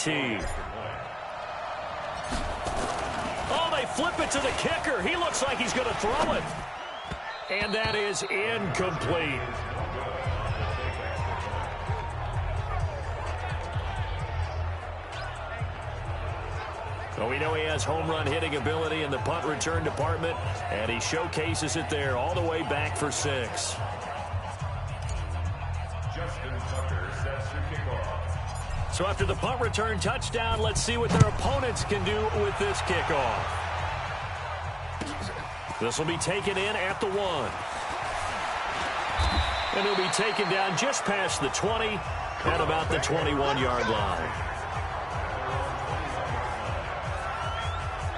PAT. Oh, they flip it to the kicker. He looks like he's going to throw it. And that is incomplete. Well, we know he has home run hitting ability in the punt return department, and he showcases it there all the way back for 6. So after the punt return touchdown, let's see what their opponents can do with this kickoff. This will be taken in at the 1. And he'll be taken down just past the 20 at about the 21-yard line.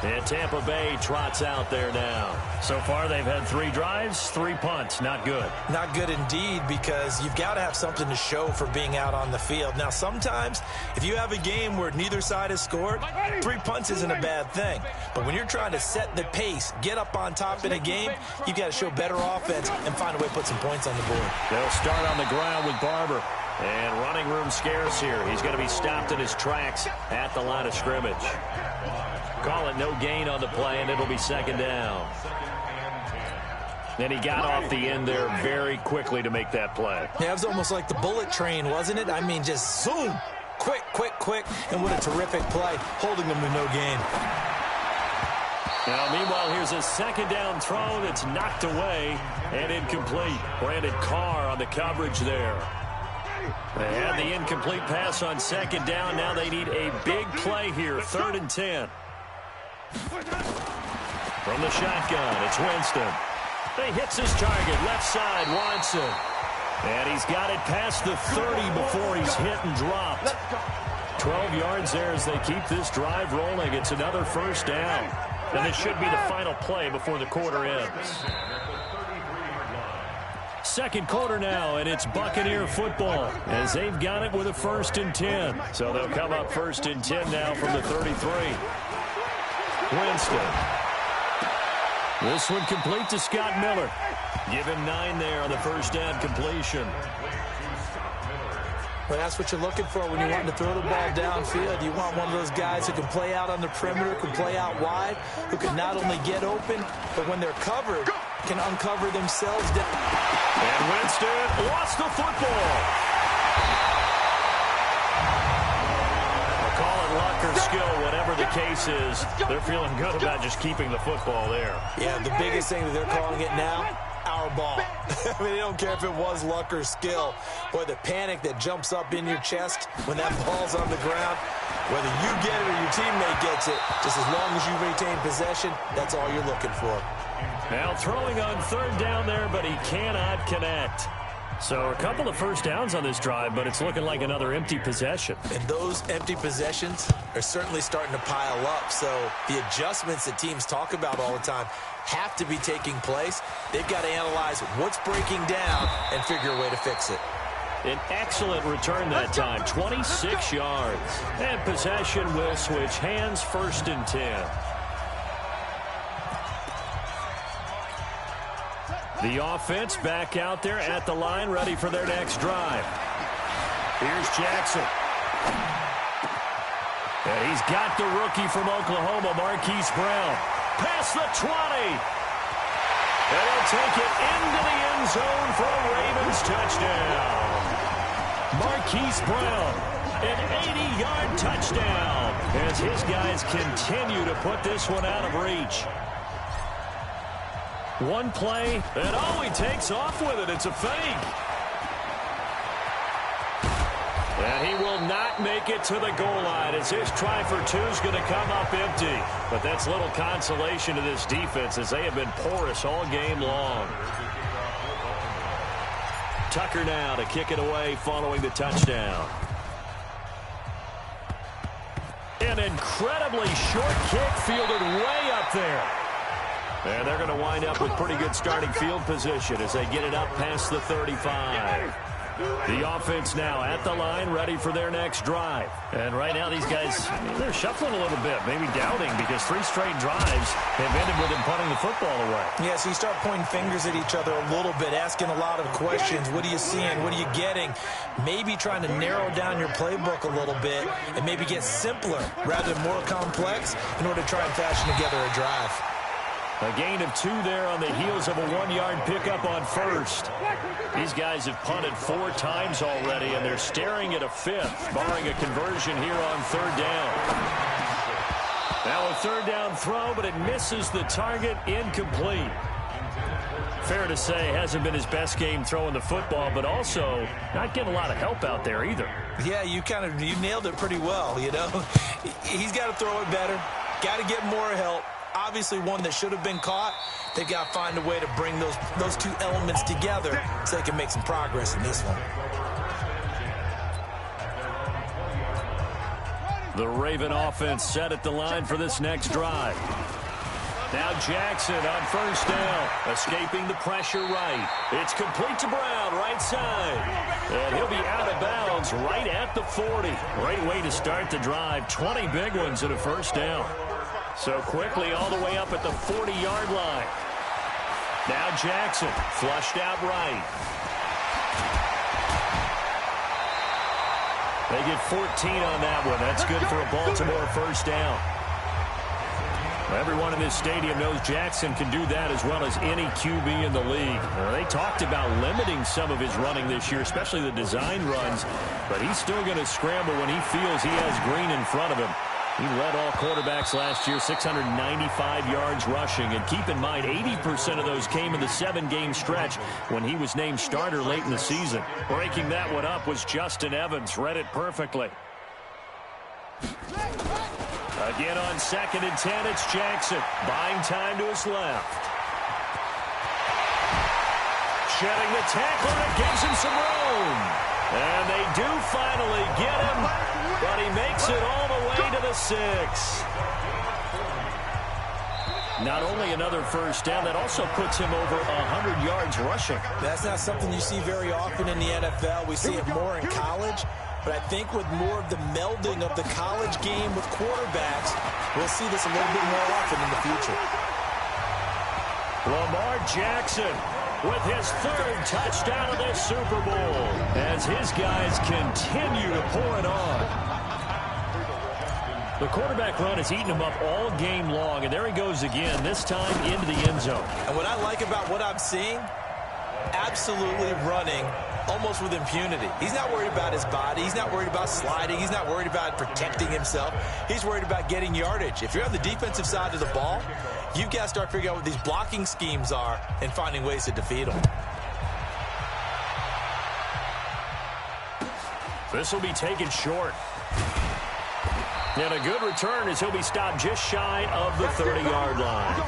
And Tampa Bay trots out there now. So far, they've had 3 drives, 3 punts. Not good. Not good indeed, because you've got to have something to show for being out on the field. Now, sometimes, if you have a game where neither side has scored, 3 punts isn't a bad thing. But when you're trying to set the pace, get up on top in a game, you've got to show better offense and find a way to put some points on the board. They'll start on the ground with Barber. And running room scarce here. He's going to be stopped in his tracks at the line of scrimmage. Call it no gain on the play, and it'll be 2nd down. And he got off the end there very quickly to make that play. Yeah, it was almost like the bullet train, wasn't it? I mean, just zoom. Quick, quick, quick. And what a terrific play, holding them to no gain. Now, meanwhile, here's a 2nd down throw that's knocked away and incomplete. Brandon Carr on the coverage there. They had the incomplete pass on 2nd down. Now they need a big play here, 3rd and 10. From the shotgun, it's Winston. He hits his target, left side, Watson. And he's got it past the 30 before he's hit and dropped. 12 yards there as they keep this drive rolling. It's another 1st down. And this should be the final play before the quarter ends. 2nd quarter now, and it's Buccaneer football as they've got it with a 1st and 10. So they'll come up 1st and 10 now from the 33. Winston. This one complete to Scott Miller. Give him 9 there on the 1st down completion. Well, that's what you're looking for when you want to throw the ball downfield. You want one of those guys who can play out on the perimeter, can play out wide, who can not only get open, but when they're covered, can uncover themselves down. And Winston lost the football. I'll call it luck or skill, whatever the case is. They're feeling good about just keeping the football there. Yeah, the biggest thing that they're calling it now, our ball. I mean, they don't care if it was luck or skill. Boy, the panic that jumps up in your chest when that ball's on the ground, whether you get it or your teammate gets it, just as long as you retain possession, that's all you're looking for. Now throwing on 3rd down there, but he cannot connect. So a couple of 1st downs on this drive, but it's looking like another empty possession. And those empty possessions are certainly starting to pile up. So the adjustments that teams talk about all the time have to be taking place. They've got to analyze what's breaking down and figure a way to fix it. An excellent return that time, 26 yards. And possession will switch hands, 1st and 10. The offense back out there at the line, ready for their next drive. Here's Jackson. And he's got the rookie from Oklahoma, Marquise Brown. Past the 20. And he'll take it into the end zone for a Ravens touchdown. Marquise Brown, an 80-yard touchdown as his guys continue to put this one out of reach. One play, and oh, he takes off with it. It's a fake. And he will not make it to the goal line as his try for 2 is going to come up empty. But that's little consolation to this defense as they have been porous all game long. Tucker now to kick it away following the touchdown. An incredibly short kick fielded way up there. And they're going to wind up with pretty good starting field position as they get it up past the 35. The offense now at the line, ready for their next drive. And right now these guys, they're shuffling a little bit, maybe doubting, because 3 straight drives have ended with them punting the football away. Yeah, so you start pointing fingers at each other a little bit, asking a lot of questions. What are you seeing? What are you getting? Maybe trying to narrow down your playbook a little bit and maybe get simpler rather than more complex in order to try and fashion together a drive. A gain of 2 there on the heels of a 1-yard pickup on first. These guys have punted 4 times already, and they're staring at a 5th, barring a conversion here on 3rd down. Now a 3rd down throw, but it misses the target, incomplete. Fair to say, hasn't been his best game throwing the football, but also not getting a lot of help out there either. Yeah, you nailed it pretty well, you know. He's got to throw it better, got to get more help. Obviously one that should have been caught. They've got to find a way to bring those 2 elements together so they can make some progress in this one. The Raven offense set at the line for this next drive. Now Jackson on 1st down, escaping the pressure right. It's complete to Brown, right side. And he'll be out of bounds right at the 40. Great way to start the drive. 20 big ones at a 1st down. So quickly all the way up at the 40-yard line. Now Jackson, flushed out right. They get 14 on that one. That's good for a Baltimore 1st down. Everyone in this stadium knows Jackson can do that as well as any QB in the league. They talked about limiting some of his running this year, especially the design runs, but he's still going to scramble when he feels he has green in front of him. He led all quarterbacks last year, 695 yards rushing. And keep in mind, 80% of those came in the 7-game stretch when he was named starter late in the season. Breaking that one up was Justin Evans. Read it perfectly. Again on 2nd and 10, it's Jackson. Buying time to his left. Shedding the tackler, and it gives him some room. And they do finally get him, but he makes it all the way to the 6. Not only another 1st down, that also puts him over 100 yards rushing. That's not something you see very often in the NFL. We see it more in college. But I think with more of the melding of the college game with quarterbacks, we'll see this a little bit more often in the future. Lamar Jackson with his 3rd touchdown of the Super Bowl as his guys continue to pour it on. The quarterback run has eaten him up all game long, and there he goes again, this time into the end zone. And what I like about what I'm seeing, absolutely running almost with impunity. He's not worried about his body. He's not worried about sliding. He's not worried about protecting himself. He's worried about getting yardage. If you're on the defensive side of the ball, you've got to start figuring out what these blocking schemes are and finding ways to defeat them. This will be taken short. And a good return as he'll be stopped just shy of the 30-yard line.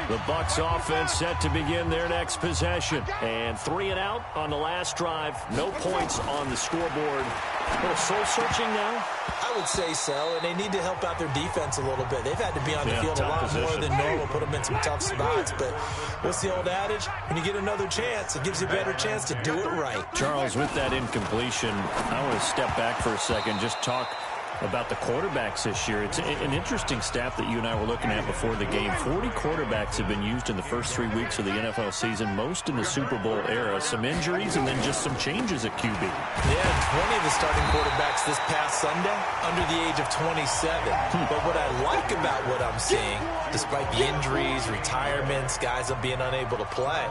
The Bucs offense set to begin their next possession. And 3 and out on the last drive. No points on the scoreboard. A little soul-searching now? I would say so, and they need to help out their defense a little bit. They've had to be on the field a lot more than normal, put them in some tough spots. But what's the old adage? When you get another chance, it gives you a better chance to do it right. Charles, with that incompletion, I want to step back for a second, just talk about the quarterbacks this year. It's an interesting stat that you and I were looking at before the game. 40 quarterbacks have been used in the first 3 weeks of the NFL season, most in the Super Bowl era. Some injuries and then just some changes at QB. Yeah, 20 of the starting quarterbacks this past Sunday under the age of 27. But what I like about what I'm seeing, despite the injuries, retirements, guys being unable to play,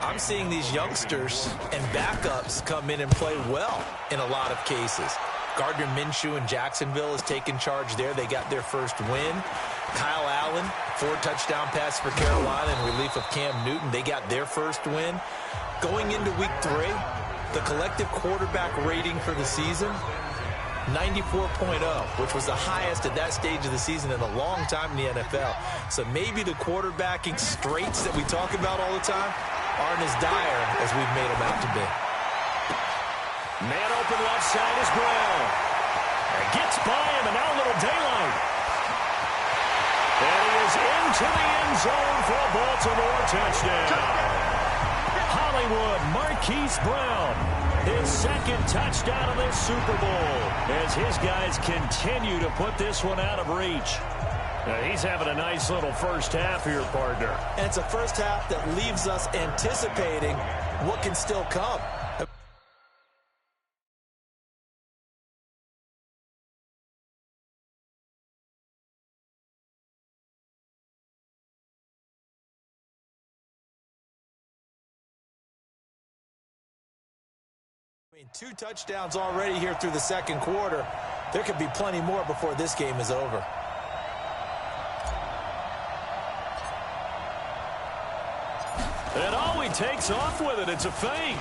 I'm seeing these youngsters and backups come in and play well in a lot of cases. Gardner Minshew in Jacksonville has taken charge there. They got their first win. Kyle Allen, 4 touchdown passes for Carolina in relief of Cam Newton. They got their first win. Going into week 3, the collective quarterback rating for the season, 94.0, which was the highest at that stage of the season in a long time in the NFL. So maybe the quarterbacking straits that we talk about all the time aren't as dire as we've made them out to be. Man open left side is Brown. And gets by him, and now a little daylight. And he is into the end zone for a Baltimore touchdown. Hollywood Marquise Brown, his second touchdown of this Super Bowl, as his guys continue to put this one out of reach. He's having a nice little first half here, partner. And it's a first half that leaves us anticipating what can still come. Two touchdowns already here through the second quarter. There could be plenty more before this game is over. And oh, he takes off with it. It's a fake.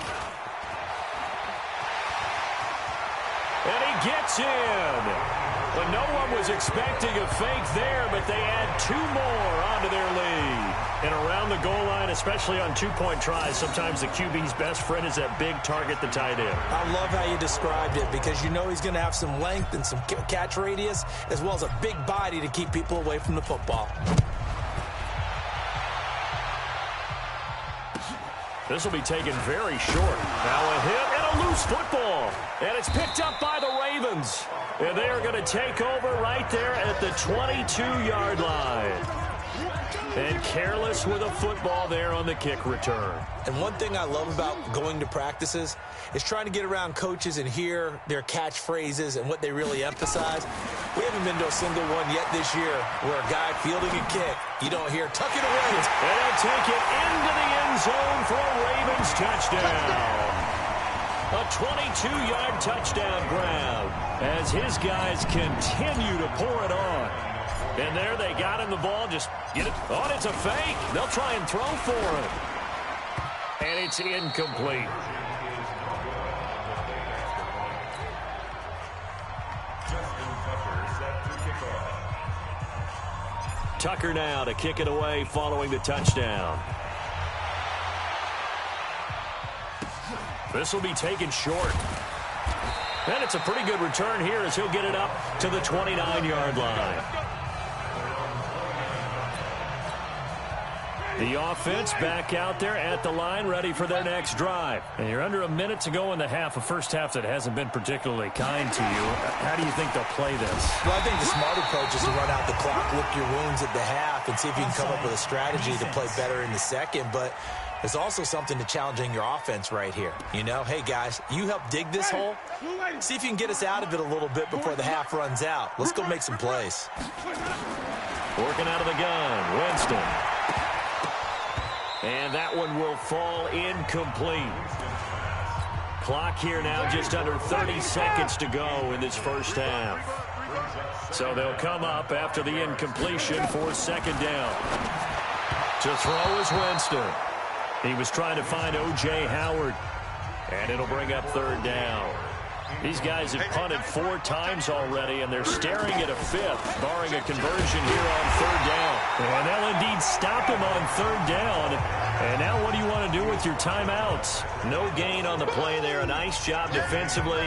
And he gets in. But no one was expecting a fake there, but they add two more onto their lead. And around the goal line, especially on two-point tries, sometimes the QB's best friend is that big target, the tight end. I love how you described it because you know he's going to have some length and some catch radius as well as a big body to keep people away from the football. This will be taken very short. Now a hit and a loose football. And it's picked up by the Ravens. And they are going to take over right there at the 22-yard line. And careless with a football there on the kick return. And one thing I love about going to practices is trying to get around coaches and hear their catchphrases and what they really emphasize. We haven't been to a single one yet this year where a guy fielding a kick, you don't hear, tuck it away. And they'll take it into the end zone for a Ravens touchdown. A 22-yard touchdown grab as his guys continue to pour it on. And there they got him the ball. Just get it. Oh, it's a fake. They'll try and throw for it. And it's incomplete. Tucker now to kick it away following the touchdown. This will be taken short. And it's a pretty good return here as he'll get it up to the 29-yard line. The offense back out there at the line, ready for their next drive. And you're under a minute to go in the half, a first half that hasn't been particularly kind to you. How do you think they'll play this? Well, I think the smart approach is to run out the clock, lick your wounds at the half, and see if you can come up with a strategy to play better in the second. But there's also something to challenging your offense right here. You know, hey, guys, you help dig this hole. See if you can get us out of it a little bit before the half runs out. Let's go make some plays. Working out of the gun, Winston. And that one will fall incomplete. Clock here now just under 30 seconds to go in this first half. So they'll come up after the incompletion for second down. To throw is Winston. He was trying to find O.J. Howard. And it'll bring up third down. These guys have punted 4 times already, and they're staring at a fifth, barring a conversion here on third down. And they'll indeed stop him on third down. And now what do you want to do with your timeouts? No gain on the play there. A nice job defensively,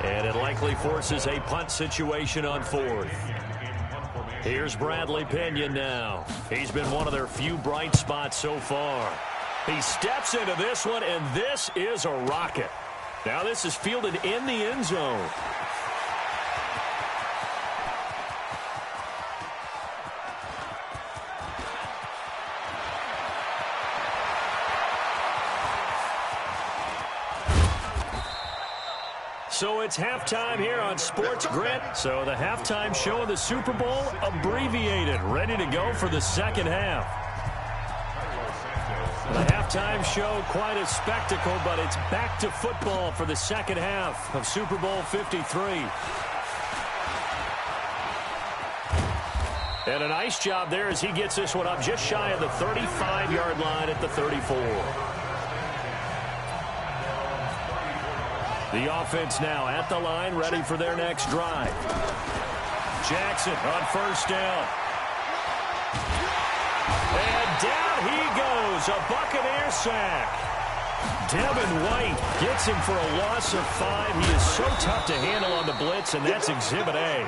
and it likely forces a punt situation on fourth. Here's Bradley Pinion now. He's been one of their few bright spots so far. He steps into this one, and this is a rocket. Now this is fielded in the end zone. So it's halftime here on Sports Grit. So the halftime show of the Super Bowl abbreviated, ready to go for the second half. The halftime show, quite a spectacle, but it's back to football for the second half of Super Bowl 53. And a nice job there as he gets this one up just shy of the 35-yard line at the 34. The offense now at the line, ready for their next drive. Jackson on first down. And down he goes, a Buccaneer sack. Devin White gets him for a loss of 5. He is so tough to handle on the blitz, and that's Exhibit A.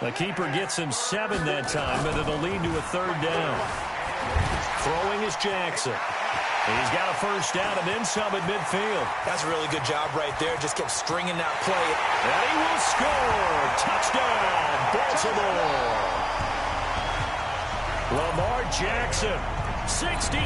The keeper gets him 7 that time, but it'll lead to a 3rd down. Throwing is Jackson. He's got a first down and then some at midfield. That's a really good job right there. Just kept stringing that play. And he will score. Touchdown, Baltimore. Lamar Jackson, 64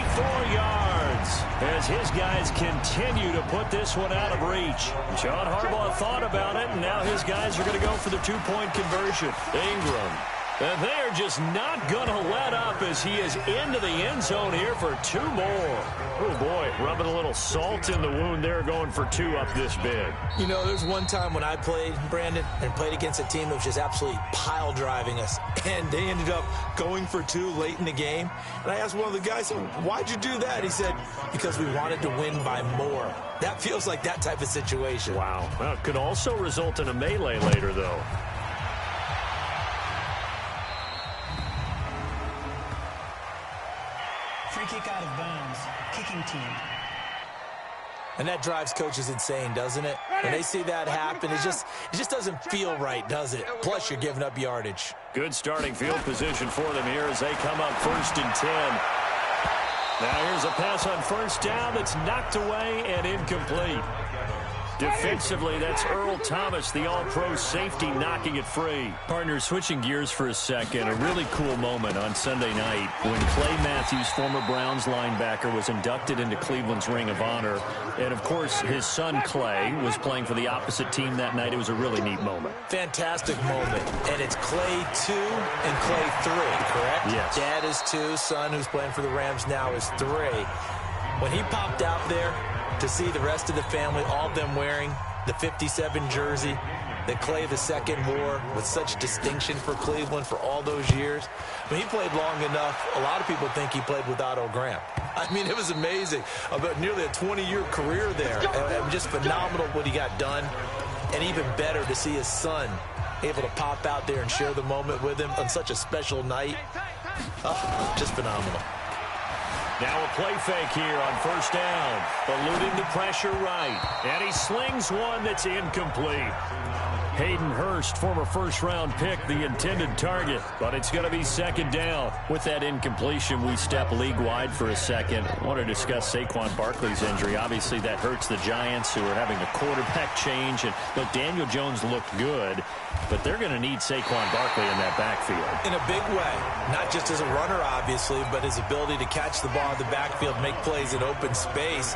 yards, as his guys continue to put this one out of reach. John Harbaugh thought about it, and now his guys are going to go for the 2-point conversion. Ingram. And they are just not going to let up as he is into the end zone here for 2 more. Oh, boy, rubbing a little salt in the wound there, going for 2 up this big. You know, there's one time when I played, Brandon, and played against a team that was just absolutely pile driving us, and they ended up going for 2 late in the game. And I asked one of the guys, why'd you do that? He said, because we wanted to win by more. That feels like that type of situation. Wow. Well, it could also result in a melee later, though. Free kick out of bounds. Kicking team. And that drives coaches insane, doesn't it? When they see that happen, it just doesn't feel right, does it? Plus, you're giving up yardage. Good starting field position for them here as they come up 1st and 10. Now here's a pass on 1st down that's knocked away and incomplete. Defensively, that's Earl Thomas, the all-pro safety, knocking it free. Partner, switching gears for a second, a really cool moment on Sunday night when Clay Matthews, former Browns linebacker, was inducted into Cleveland's Ring of Honor. And, of course, his son, Clay, was playing for the opposite team that night. It was a really neat moment. Fantastic moment. And it's Clay 2 and Clay 3, correct? Yes. Dad is 2, son, who's playing for the Rams now, is 3. When he popped out there, to see the rest of the family, all of them wearing the 57 jersey that Clay II wore with such distinction for Cleveland for all those years. I mean, he played long enough. A lot of people think he played with Otto Graham. I mean, it was amazing. About nearly a 20-year career there. Just phenomenal what he got done. And even better to see his son able to pop out there and share the moment with him on such a special night. Just phenomenal. Now a play fake here on 1st down. Eluding the pressure right. And he slings one that's incomplete. Hayden Hurst, former first-round pick, the intended target. But it's going to be 2nd down. With that incompletion, we step league-wide for a second. I want to discuss Saquon Barkley's injury. Obviously, that hurts the Giants, who are having a quarterback change. And look, Daniel Jones looked good, but they're going to need Saquon Barkley in that backfield. In a big way. Not just as a runner, obviously, but his ability to catch the ball in the backfield, make plays in open space.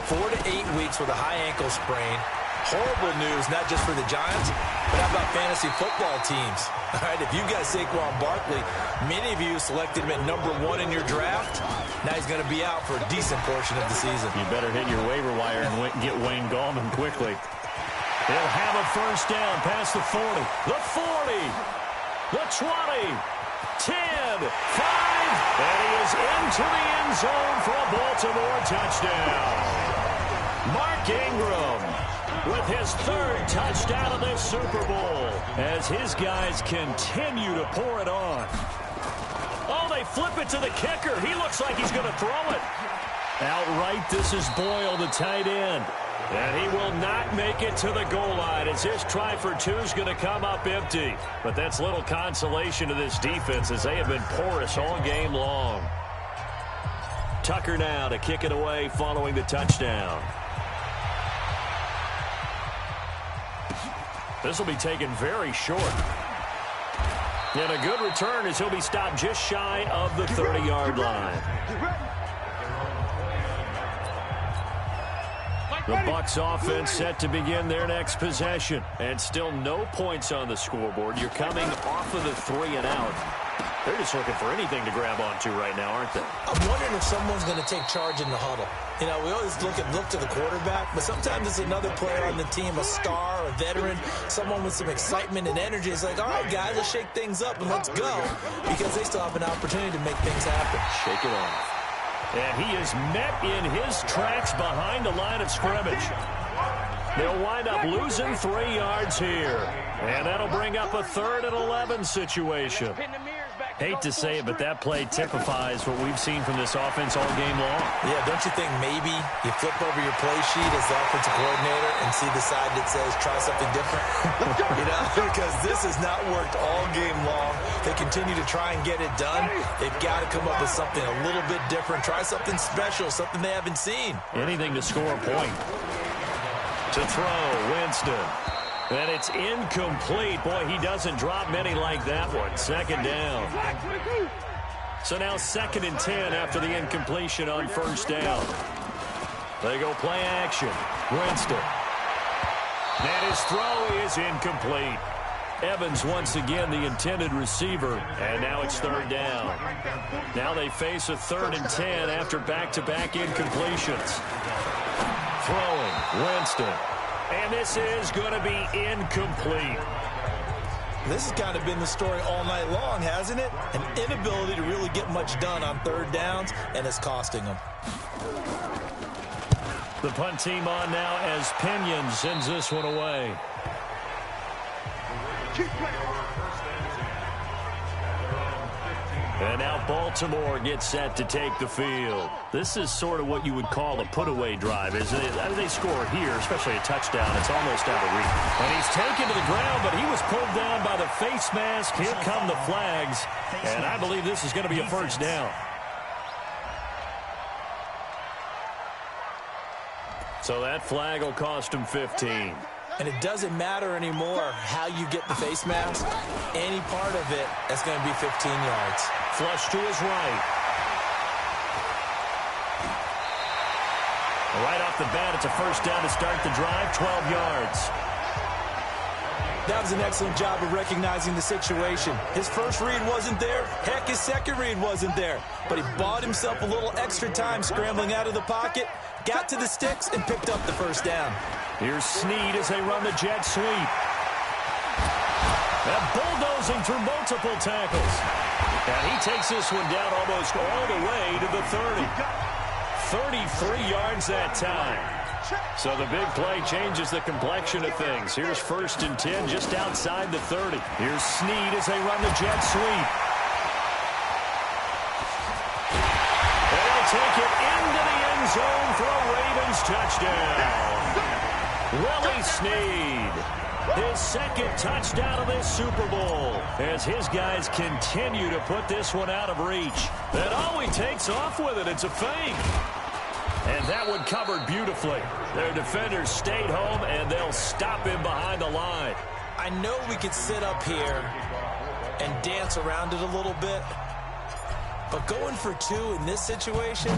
4 to 8 weeks with a high ankle sprain. Horrible news, not just for the Giants, but how about fantasy football teams? All right, if you got Saquon Barkley, many of you selected him at number 1 in your draft. Now he's going to be out for a decent portion of the season. You better hit your waiver wire and get Wayne Gallman quickly. They'll have a 1st down past the 40, the 40, the 20, 10, 5, and he is into the end zone for a Baltimore touchdown. Mark Ingram with his 3rd touchdown of this Super Bowl as his guys continue to pour it on. Oh, they flip it to the kicker. He looks like he's going to throw it. Outright, this is Boyle, the tight end. And he will not make it to the goal line as his try for 2 is going to come up empty. But that's little consolation to this defense as they have been porous all game long. Tucker now to kick it away following the touchdown. This will be taken very short. And a good return as he'll be stopped just shy of the 30-yard line. The Bucs offense set to begin their next possession. And still no points on the scoreboard. You're coming off of the 3 and out. They're just looking for anything to grab onto right now, aren't they? I'm wondering if someone's going to take charge in the huddle. You know, we always look to the quarterback, but sometimes it's another player on the team, a star, a veteran, someone with some excitement and energy. It's like, all right, guys, let's shake things up and let's go, because they still have an opportunity to make things happen. Shake it off. And he is met in his tracks behind the line of scrimmage. They'll wind up losing 3 yards here. And that'll bring up a 3rd and 11 situation. Hate to say it, but that play typifies what we've seen from this offense all game long. Yeah, don't you think maybe you flip over your play sheet as the offensive coordinator and see the side that says try something different? Because this has not worked all game long. They continue to try and get it done. They've got to come up with something a little bit different. Try something special, something they haven't seen. Anything to score a point. To throw, Winston. And it's incomplete. Boy, he doesn't drop many like that one. Second down. So now 2nd and 10 after the incompletion on first down. They go play action. Winston. And his throw is incomplete. Evans once again the intended receiver. And now it's 3rd down. Now they face a 3rd and 10 after back-to-back incompletions. Throwing, Winston. And this is going to be incomplete. This has kind of been the story all night long, hasn't it? An inability to really get much done on 3rd downs, and it's costing them. The punt team on now as Pinion sends this one away. And now Baltimore gets set to take the field. This is sort of what you would call a put-away drive, isn't it? I mean, they score here, especially a touchdown. It's almost out of reach. And he's taken to the ground, but he was pulled down by the face mask. Here come the flags. And I believe this is going to be a first down. So that flag will cost him 15. And it doesn't matter anymore how you get the face mask. Any part of it, that's going to be 15 yards. Flush to his right. Right off the bat, it's a first down to start the drive, 12 yards. That was an excellent job of recognizing the situation. His first read wasn't there. Heck, his second read wasn't there. But he bought himself a little extra time scrambling out of the pocket, got to the sticks, and picked up the first down. Here's Snead as they run the jet sweep. And bulldozing through multiple tackles. And he takes this one down almost all the way to the 30. 33 yards that time. So the big play changes the complexion of things. Here's 1st and 10 just outside the 30. Here's Snead as they run the jet sweep. And they'll take it into the end zone for a Ravens touchdown. Willie Snead, his 2nd touchdown of this Super Bowl, as his guys continue to put this one out of reach. And oh, he takes off with it. It's a fake. And that one covered beautifully. Their defenders stayed home, and they'll stop him behind the line. I know we could sit up here and dance around it a little bit, but going for 2 in this situation,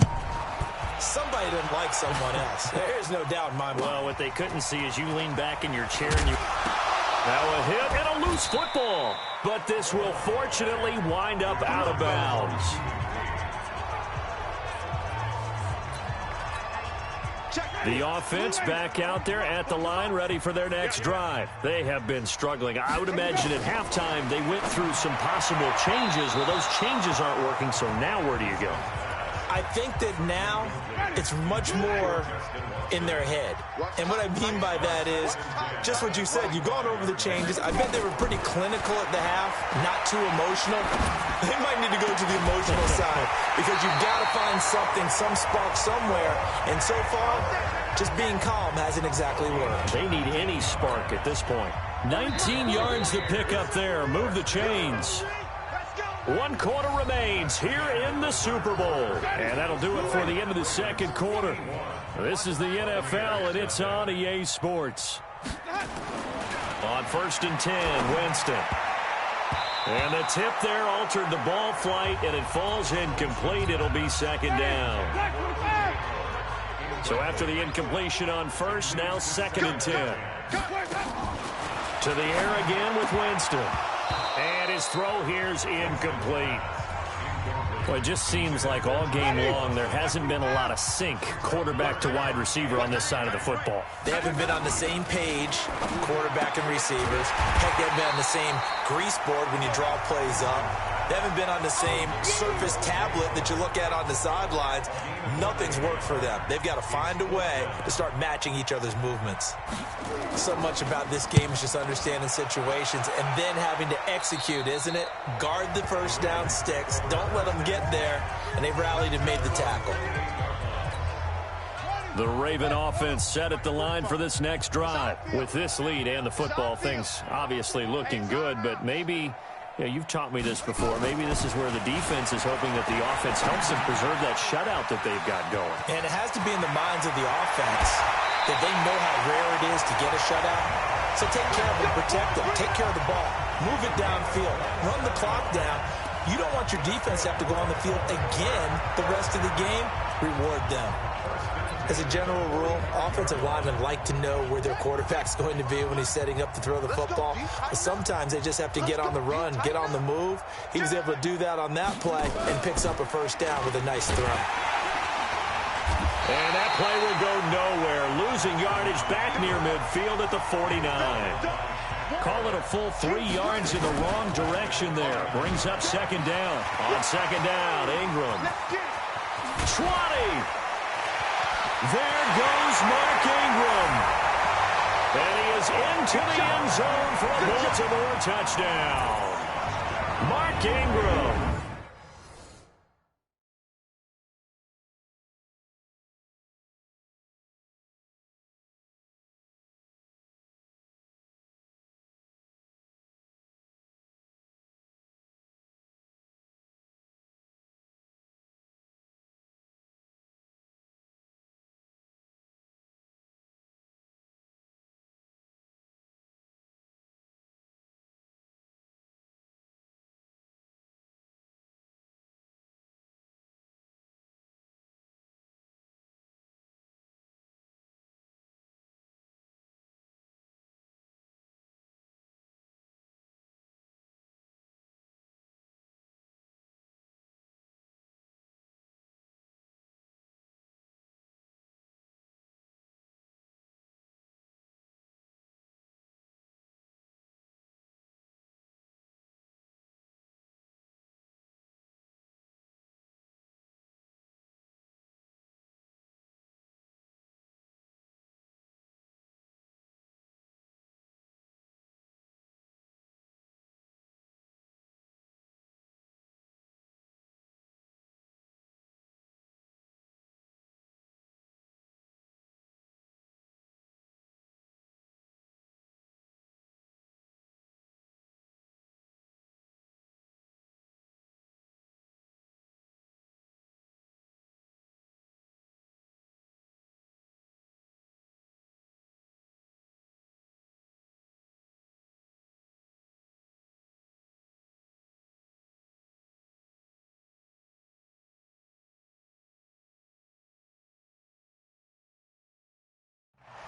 somebody didn't like someone else. There's no doubt in my mind. Well, what they couldn't see is you lean back in your chair and you... Now a hit and a loose football. But this will fortunately wind up out of bounds. The offense back out there at the line, ready for their next drive. They have been struggling. I would imagine at halftime they went through some possible changes. Well, those changes aren't working, so now where do you go? I think that now it's much more in their head. And what I mean by that is just what you said. You've gone over the changes. I bet they were pretty clinical at the half, not too emotional. They might need to go to the emotional side because you've got to find something, some spark somewhere. And so far, just being calm hasn't exactly worked. They need any spark at this point. 19 yards to pick up there. Move the chains. 1 quarter remains here in the Super Bowl. And that'll do it for the end of the 2nd quarter. This is the NFL, and it's on EA Sports. On 1st and 10, Winston. And the tip there altered the ball flight, and it falls incomplete. It'll be 2nd down. So after the incompletion on 1st, now 2nd and 10. To the air again with Winston. And his throw here's incomplete. Well, it just seems like all game long there hasn't been a lot of sync quarterback to wide receiver on this side of the football. They haven't been on the same page, quarterback and receivers. Heck, they haven't been on the same grease board when you draw plays up. They haven't been on the same Surface tablet that you look at on the sidelines. Nothing's worked for them. They've got to find a way to start matching each other's movements. So much about this game is just understanding situations and then having to execute, isn't it? Guard the first down sticks. Don't let them get there. And they've rallied and made the tackle. The Raven offense set at the line for this next drive. With this lead and the football, things obviously looking good, but maybe, you've taught me this before, maybe this is where the defense is hoping that the offense helps them preserve that shutout that they've got going. And it has to be in the minds of the offense that they know how rare it is to get a shutout. So take care of them, protect them, take care of the ball, move it downfield, run the clock down. You don't want your defense to have to go on the field again the rest of the game. Reward them. As a general rule, offensive linemen like to know where their quarterback's going to be when he's setting up to throw the football. But sometimes they just have to get on the run, get on the move. He was able to do that on that play and picks up a first down with a nice throw. And that play will go nowhere, losing yardage back near midfield at the 49. Call it a full 3 yards in the wrong direction there. Brings up second down. On second down, Ingram. 20. There goes Mark Ingram. And he is into the end zone for a Baltimore touchdown. Mark Ingram.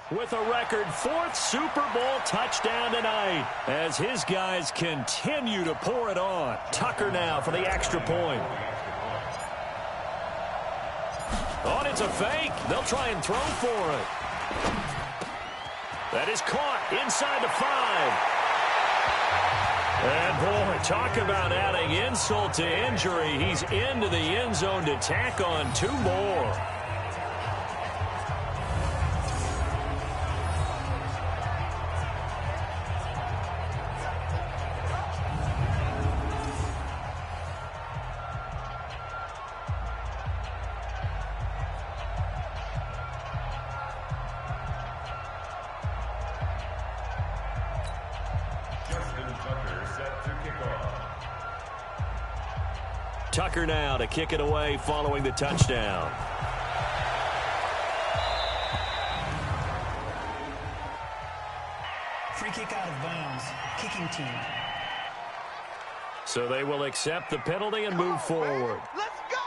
With a record 4th Super Bowl touchdown tonight as his guys continue to pour it on. Tucker now for the extra point. Oh, it's a fake. They'll try and throw for it. That is caught inside the 5. And, boy, talk about adding insult to injury. He's into the end zone to tack on 2 more. Tucker now to kick it away following the touchdown. Free kick out of bounds. Kicking team. So they will accept the penalty and move forward. Let's go!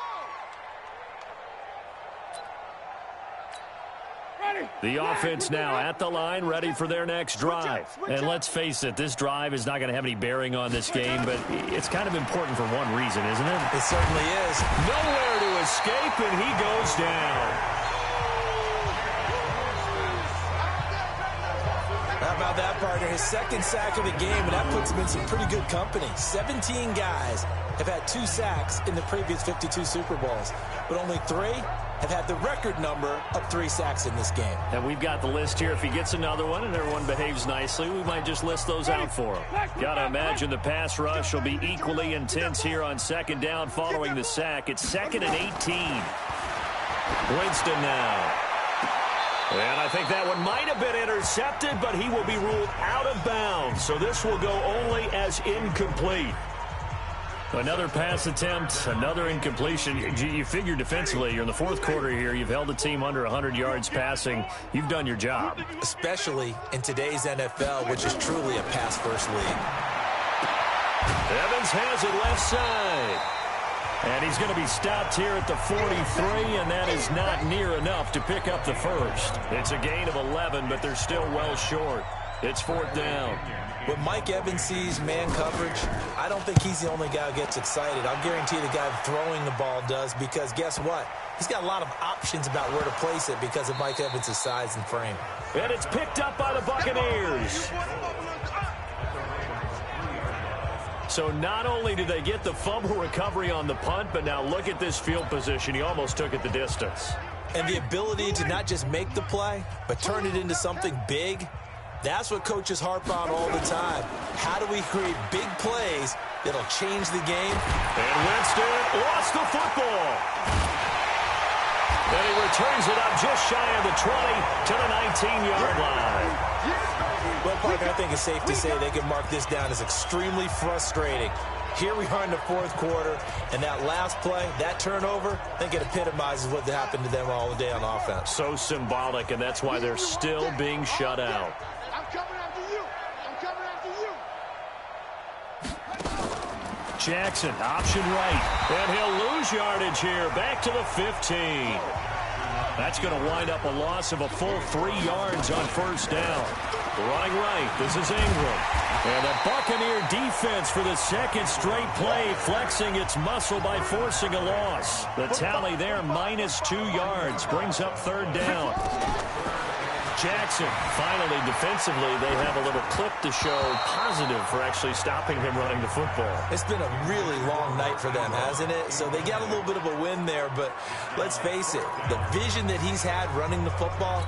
The offense now at the line, ready for their next drive. And let's face it, this drive is not going to have any bearing on this game, but it's kind of important for one reason, isn't it? It certainly is. Nowhere to escape, and he goes down. How about about that, partner? His second sack of the game, and that puts him in some pretty good company. 17 guys have had 2 sacks in the previous 52 Super Bowls, but only 3 have had the record number of 3 sacks in this game. And we've got the list here. If he gets another one and everyone behaves nicely, we might just list those out for him. Got to imagine the pass rush will be equally intense here on second down following the sack. It's 2nd and 18. Winston now. And I think that one might have been intercepted, but he will be ruled out of bounds. So this will go only as incomplete. Another pass attempt, another incompletion. You figure defensively, you're in the fourth quarter here. You've held the team under 100 yards passing. You've done your job. Especially in today's NFL, which is truly a pass-first league. Evans has it left side. And he's going to be stopped here at the 43, and that is not near enough to pick up the first. It's a gain of 11, but they're still well short. It's 4th down. When Mike Evans sees man coverage, I don't think he's the only guy who gets excited. I'll guarantee the guy throwing the ball does, because guess what? He's got a lot of options about where to place it because of Mike Evans' size and frame. And it's picked up by the Buccaneers. So not only did they get the fumble recovery on the punt, but now look at this field position. He almost took it the distance. And the ability to not just make the play, but turn it into something big, that's what coaches harp on all the time. How do we create big plays that'll change the game? And Winston lost the football. And he returns it up just shy of the 20 to the 19-yard line. Well, Parker, I think it's safe to say they can mark this down as extremely frustrating. Here we are in the fourth quarter, and that last play, that turnover, I think it epitomizes what happened to them all day on offense. So symbolic, and that's why they're still being shut out. I'm coming after you. I'm coming after you. Jackson, option right, and he'll lose yardage here, back to the 15. That's going to wind up a loss of a full 3 yards on first down. Running right, this is Ingram. And the Buccaneer defense for the second straight play, flexing its muscle by forcing a loss. The tally there, -2 yards, brings up 3rd down. Jackson, finally, defensively, they have a little clip to show positive for actually stopping him running the football. It's been a really long night for them, hasn't it? So they got a little bit of a win there, but let's face it, the vision that he's had running the football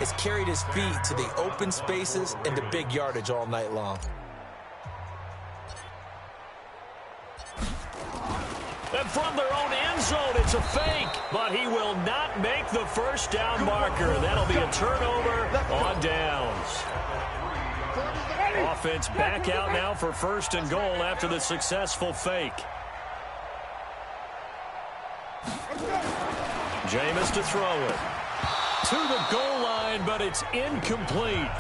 has carried his feet to the open spaces and the big yardage all night long. And from their own end zone, it's a fake, but he will not make the first down marker. That'll be a turnover on downs. Offense back out now for 1st and goal after the successful fake. Jameis to throw it. To the goal line, but it's incomplete.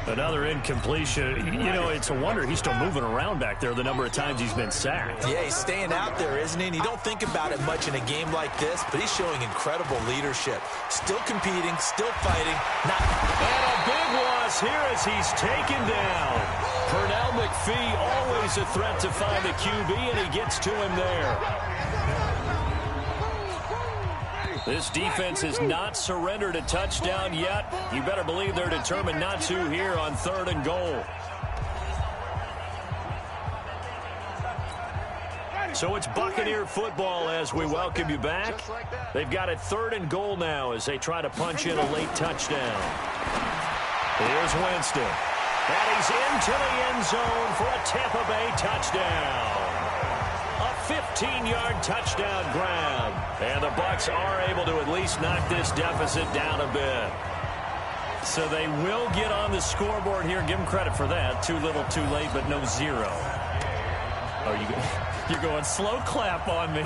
Another incompletion. You know, it's a wonder he's still moving around back there the number of times he's been sacked. Yeah, he's staying out there, isn't he? And you don't think about it much in a game like this, but he's showing incredible leadership. Still competing, still fighting. And a big loss here as he's taken down. Pernell McPhee, always a threat to find the QB, and he gets to him there. This defense has not surrendered a touchdown yet. You better believe they're determined not to here on 3rd and goal. So it's Buccaneer football as we welcome you back. They've got it 3rd and goal now as they try to punch in a late touchdown. Here's Winston. And he's into the end zone for a Tampa Bay touchdown. A 15-yard touchdown grab. And the Bucs are able to at least knock this deficit down a bit. So they will get on the scoreboard here. Give them credit for that. Too little, too late, but no 0. Oh, you're going slow clap on me.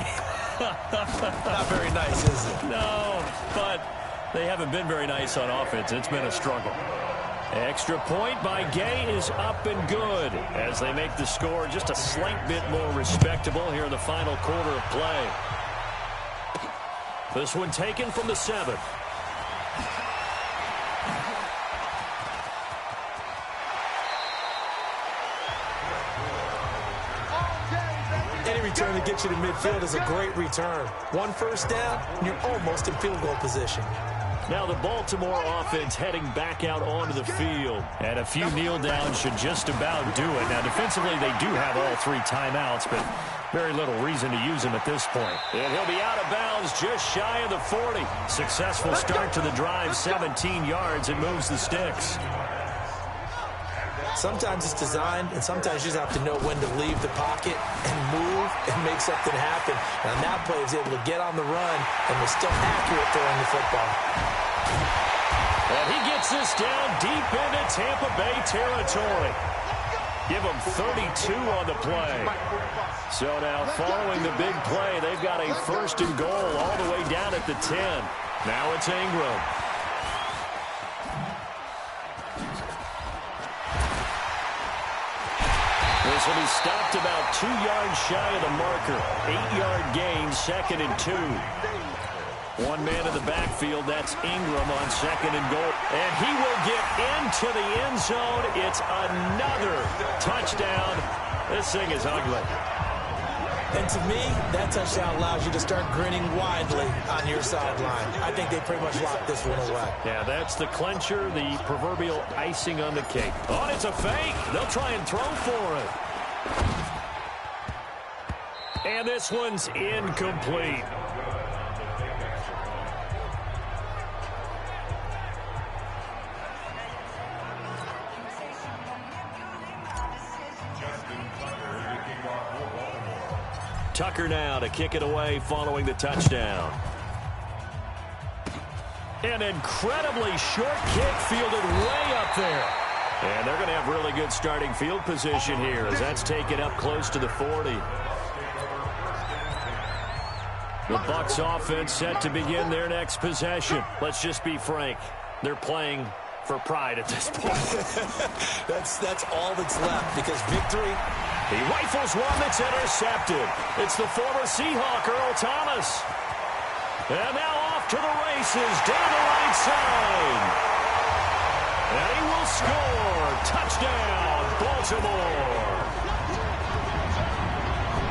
Not very nice, is it? No, but they haven't been very nice on offense. It's been a struggle. Extra point by Gay is up and good as they make the score just a slight bit more respectable here in the final quarter of play. This one taken from the 7. Any return to get you to midfield is a great return. 1 first down, and you're almost in field goal position. Now the Baltimore offense heading back out onto the field. And a few kneel downs should just about do it. Now defensively they do have all 3 timeouts, but very little reason to use them at this point. And he'll be out of bounds just shy of the 40. Successful start to the drive, 17 yards, and moves the sticks. Sometimes it's designed, and sometimes you just have to know when to leave the pocket and move and make something happen. And on that play, he was able to get on the run and was still accurate throwing the football. And he gets this down deep into Tampa Bay territory. Give them 32 on the play. So now following the big play, they've got a 1st and goal all the way down at the 10. Now it's Ingram. This will be stopped about 2 yards shy of the marker. 8-yard gain, 2nd and 2. One man in the backfield, that's Ingram on 2nd and goal. And he will get into the end zone. It's another touchdown. This thing is ugly. And to me, that touchdown allows you to start grinning widely on your sideline. I think they pretty much locked this one away. Yeah, that's the clincher, the proverbial icing on the cake. Oh, it's a fake. They'll try and throw for it. And this one's incomplete. Tucker now to kick it away following the touchdown. An incredibly short kick fielded way up there. And they're going to have really good starting field position here as that's taken up close to the 40. The Bucs offense set to begin their next possession. Let's just be frank. They're playing for pride at this point. That's all that's left because victory. He rifles one that's intercepted. It's the former Seahawk, Earl Thomas. And now off to the races down the right side. And he will score. Touchdown, Baltimore.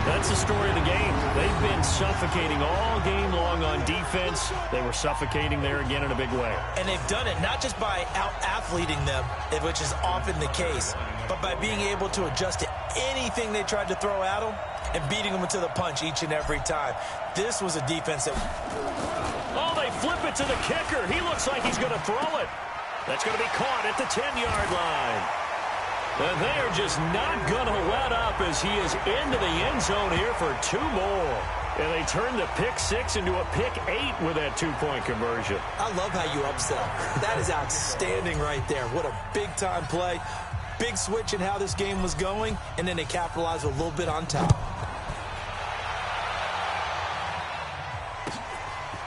That's the story of the game. They've been suffocating all game long on defense. They were suffocating there again in a big way. And they've done it not just by out-athleting them, which is often the case, but by being able to adjust to anything they tried to throw at them and beating them to the punch each and every time. This was a defense that... Oh, they flip it to the kicker. He looks like he's going to throw it. That's going to be caught at the 10-yard line. And they are just not going to let up as he is into the end zone here for 2 more. And they turn the pick 6 into a pick 8 with that 2-point conversion. I love how you upsell. That is outstanding right there. What a big-time play. Big switch in how this game was going, and then they capitalized a little bit on top.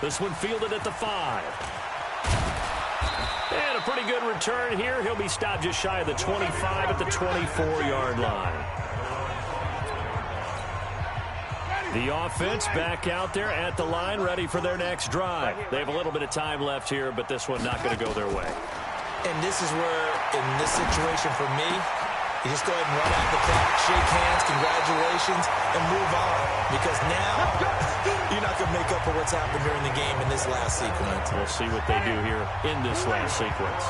This one fielded at the 5. And a pretty good return here. He'll be stopped just shy of the 25 at the 24-yard line. The offense back out there at the line, ready for their next drive. They have a little bit of time left here, but this one not going to go their way. And this is where, in this situation for me, you just go ahead and run out the clock, shake hands, congratulations, and move on. Because now, you're not going to make up for what's happened during the game in this last sequence. We'll see what they do here in this last sequence.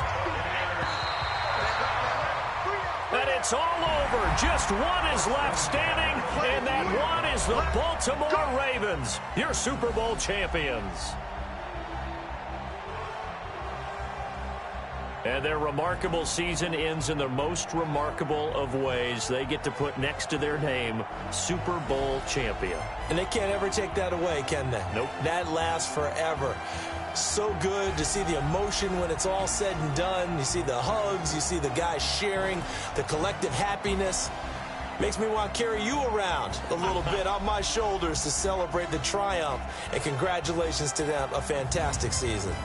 And it's all over. Just one is left standing, and that one is the Baltimore Ravens, your Super Bowl champions. And their remarkable season ends in the most remarkable of ways. They get to put next to their name, Super Bowl champion. And they can't ever take that away, can they? Nope. That lasts forever. So good to see the emotion when it's all said and done. You see the hugs, you see the guys sharing, the collective happiness. Makes me want to carry you around a little bit on my shoulders to celebrate the triumph. And congratulations to them, a fantastic season.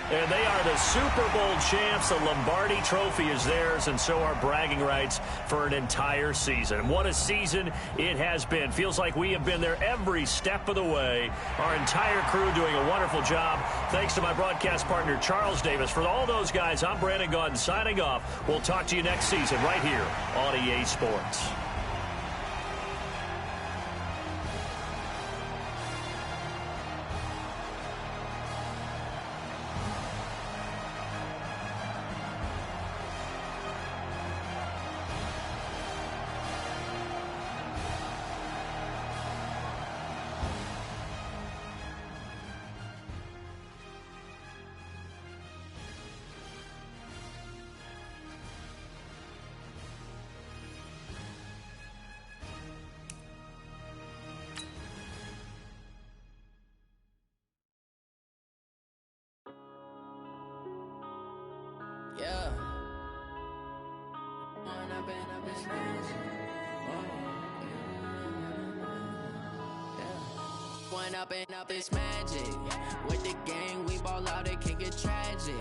And they are the Super Bowl champs. The Lombardi Trophy is theirs, and so are bragging rights for an entire season. What a season it has been. Feels like we have been there every step of the way. Our entire crew doing a wonderful job. Thanks to my broadcast partner, Charles Davis. For all those guys, I'm Brandon Gaudin signing off. We'll talk to you next season right here on EA Sports. Yeah. When I've been up this magic. When up this magic. With the gang, we ball out, it can get tragic.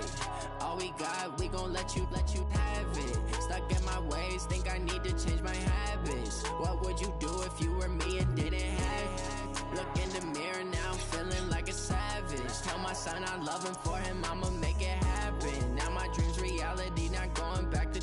All we got, we gon' let you have it. Stuck in my ways, think I need to change my habits. What would you do if you were me and didn't have it? Look in the mirror now, I'm feeling like a savage. Tell my son I love him, for him I'ma make it happen. Now my dreams reality, not going back to.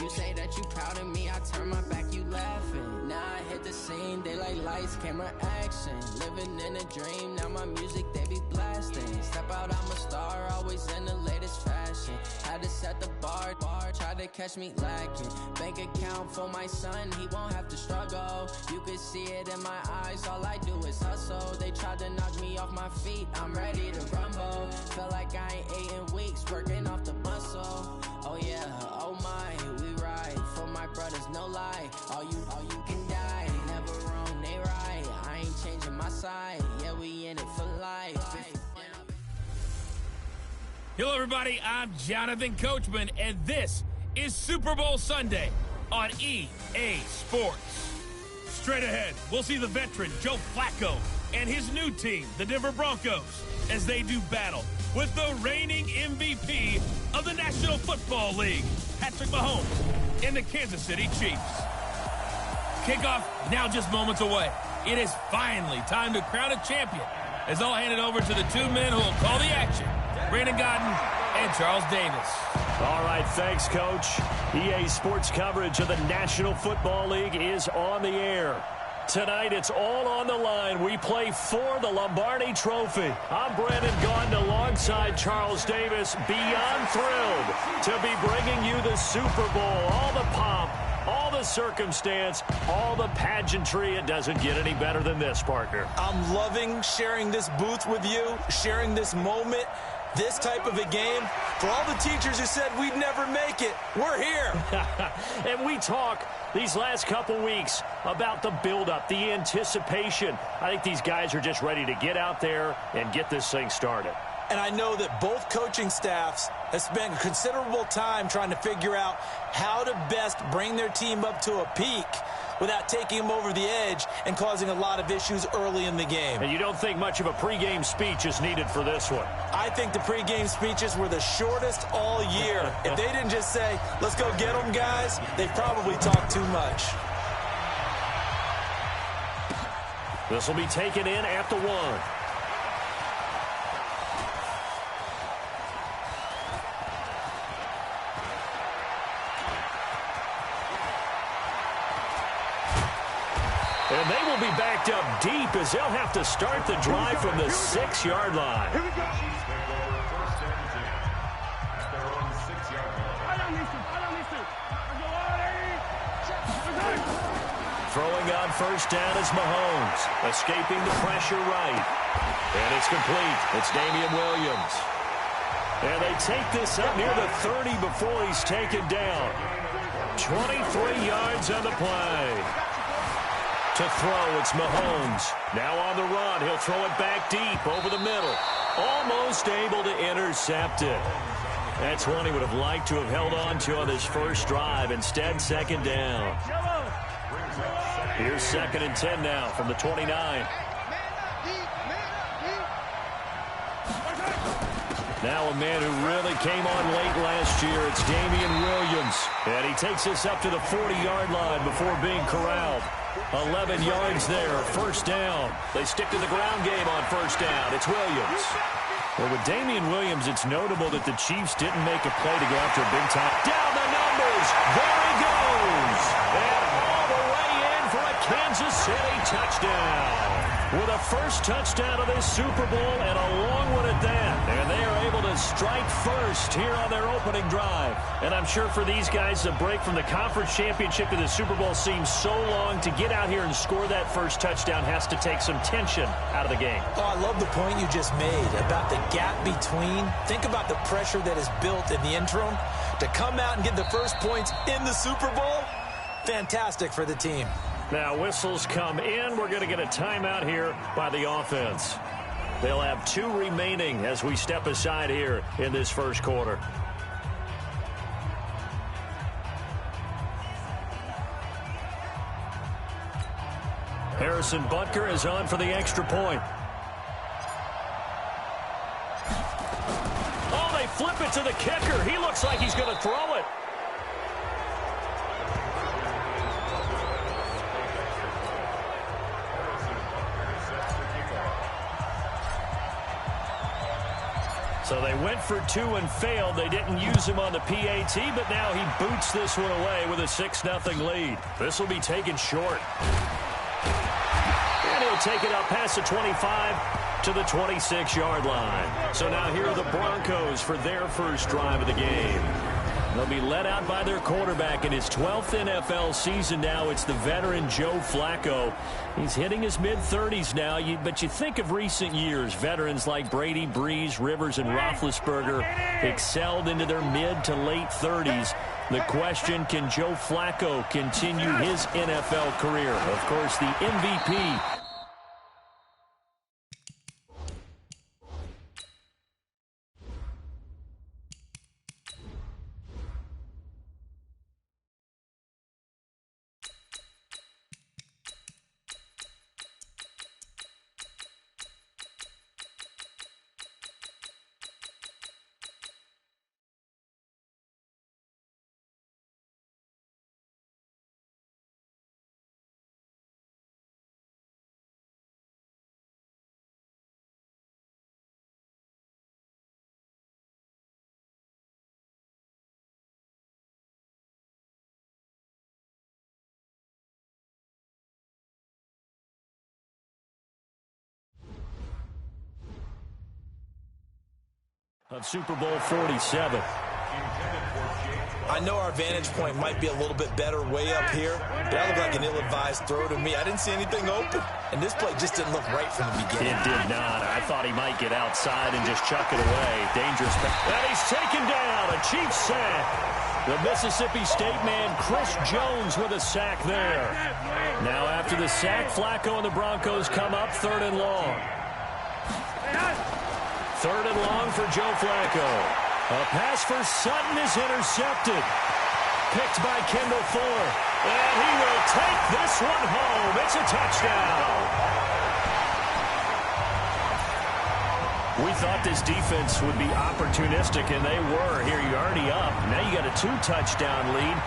You say that you proud of me, I turn my back, you laughing. Now I hit the scene, they like lights, camera, action. Living in a dream, now my music, they be blasting. Step out, I'm a star, always in the latest fashion. Had to set the bar, try to catch me lacking. Bank account for my son, he won't have to struggle. You could see it in my eyes, all I do is hustle. They tried to knock me off my feet, I'm ready to rumble. Feel like I ain't ate in weeks, working off the muscle. Oh yeah, oh my, we ride for my brothers, no lie. All you can die, never wrong, they right. I ain't changing my side, yeah, we in it for life. Hello, everybody. I'm Jonathan Coachman, and this is Super Bowl Sunday on EA Sports. Straight ahead, we'll see the veteran Joe Flacco and his new team, the Denver Broncos, as they do battle with the reigning MVP of the National Football League, Patrick Mahomes, and the Kansas City Chiefs. Kickoff now just moments away. It is finally time to crown a champion, as I'll hand it over to the two men who will call the action, Brandon Gaudin and Charles Davis. All right, thanks, Coach. EA Sports coverage of the National Football League is on the air. Tonight, it's all on the line. We play for the Lombardi Trophy. I'm Brandon Gaudin alongside Charles Davis. Beyond thrilled to be bringing you the Super Bowl. All the pomp, all the circumstance, all the pageantry. It doesn't get any better than this, partner. I'm loving sharing this booth with you, sharing this moment, this type of a game. For all the teachers who said we'd never make it, we're here. And we talk these last couple weeks about the buildup, the anticipation. I think these guys are just ready to get out there and get this thing started. And I know that both coaching staffs have spent considerable time trying to figure out how to best bring their team up to a peak without taking them over the edge and causing a lot of issues early in the game. And you don't think much of a pregame speech is needed for this one? I think the pregame speeches were the shortest all year. If they didn't just say, let's go get them, guys, they probably talked too much. This will be taken in at the 1. And they will be backed up deep as they'll have to start the drive from the 6-yard line. Here we go. Throwing on first down is Mahomes, escaping the pressure right. And it's complete. It's Damian Williams. And they take this up near the 30 before he's taken down. 23 yards on the play. To throw, it's Mahomes. Now on the run, he'll throw it back deep over the middle. Almost able to intercept it. That's one he would have liked to have held on to on his first drive. Instead, second down. Here's 2nd and 10 now from the 29. Now a man who really came on late last year, it's Damian Williams. And he takes us up to the 40-yard line before being corralled. 11 yards there, first down. They stick to the ground game on first down. It's Williams. Well, with Damian Williams, it's notable that the Chiefs didn't make a play to go after a big time. Down the numbers. There he goes. And all the way in for a Kansas City touchdown. With a first touchdown of this Super Bowl and a long one at that. And they are able to strike first here on their opening drive. And I'm sure for these guys, the break from the conference championship to the Super Bowl seems so long. To get out here and score that first touchdown has to take some tension out of the game. Oh, I love the point you just made about the gap between. Think about the pressure that is built in the interim. To come out and get the first points in the Super Bowl, fantastic for the team. Now whistles come in. We're going to get a timeout here by the offense. They'll have 2 remaining as we step aside here in this first quarter. Harrison Butker is on for the extra point. Oh, they flip it to the kicker. He looks like he's going to throw it. So they went for 2 and failed. They didn't use him on the PAT, but now he boots this one away with a 6-0 lead. This will be taken short. And he'll take it up past the 25 to the 26-yard line. So now here are the Broncos for their first drive of the game. They'll be led out by their quarterback in his 12th NFL season now. It's the veteran Joe Flacco. He's hitting his mid-30s now, but you think of recent years, veterans like Brady, Breeze, Rivers, and Roethlisberger excelled into their mid to late 30s. The question, can Joe Flacco continue his NFL career? Of course, the MVP. Of Super Bowl 47. I know our vantage point might be a little bit better way up here, but that looked like an ill-advised throw to me. I didn't see anything open, and this play just didn't look right from the beginning. It did not. I thought he might get outside and just chuck it away. Dangerous. And he's taken down. A Chiefs sack. The Mississippi State man, Chris Jones, with a sack there. Now after the sack, Flacco and the Broncos come up 3rd and long. 3rd and long for Joe Flacco. A pass for Sutton is intercepted. Picked by Kendall Fuller. And he will take this one home. It's a touchdown. We thought this defense would be opportunistic, and they were. Here you're already up. Now you got a 2-touchdown lead.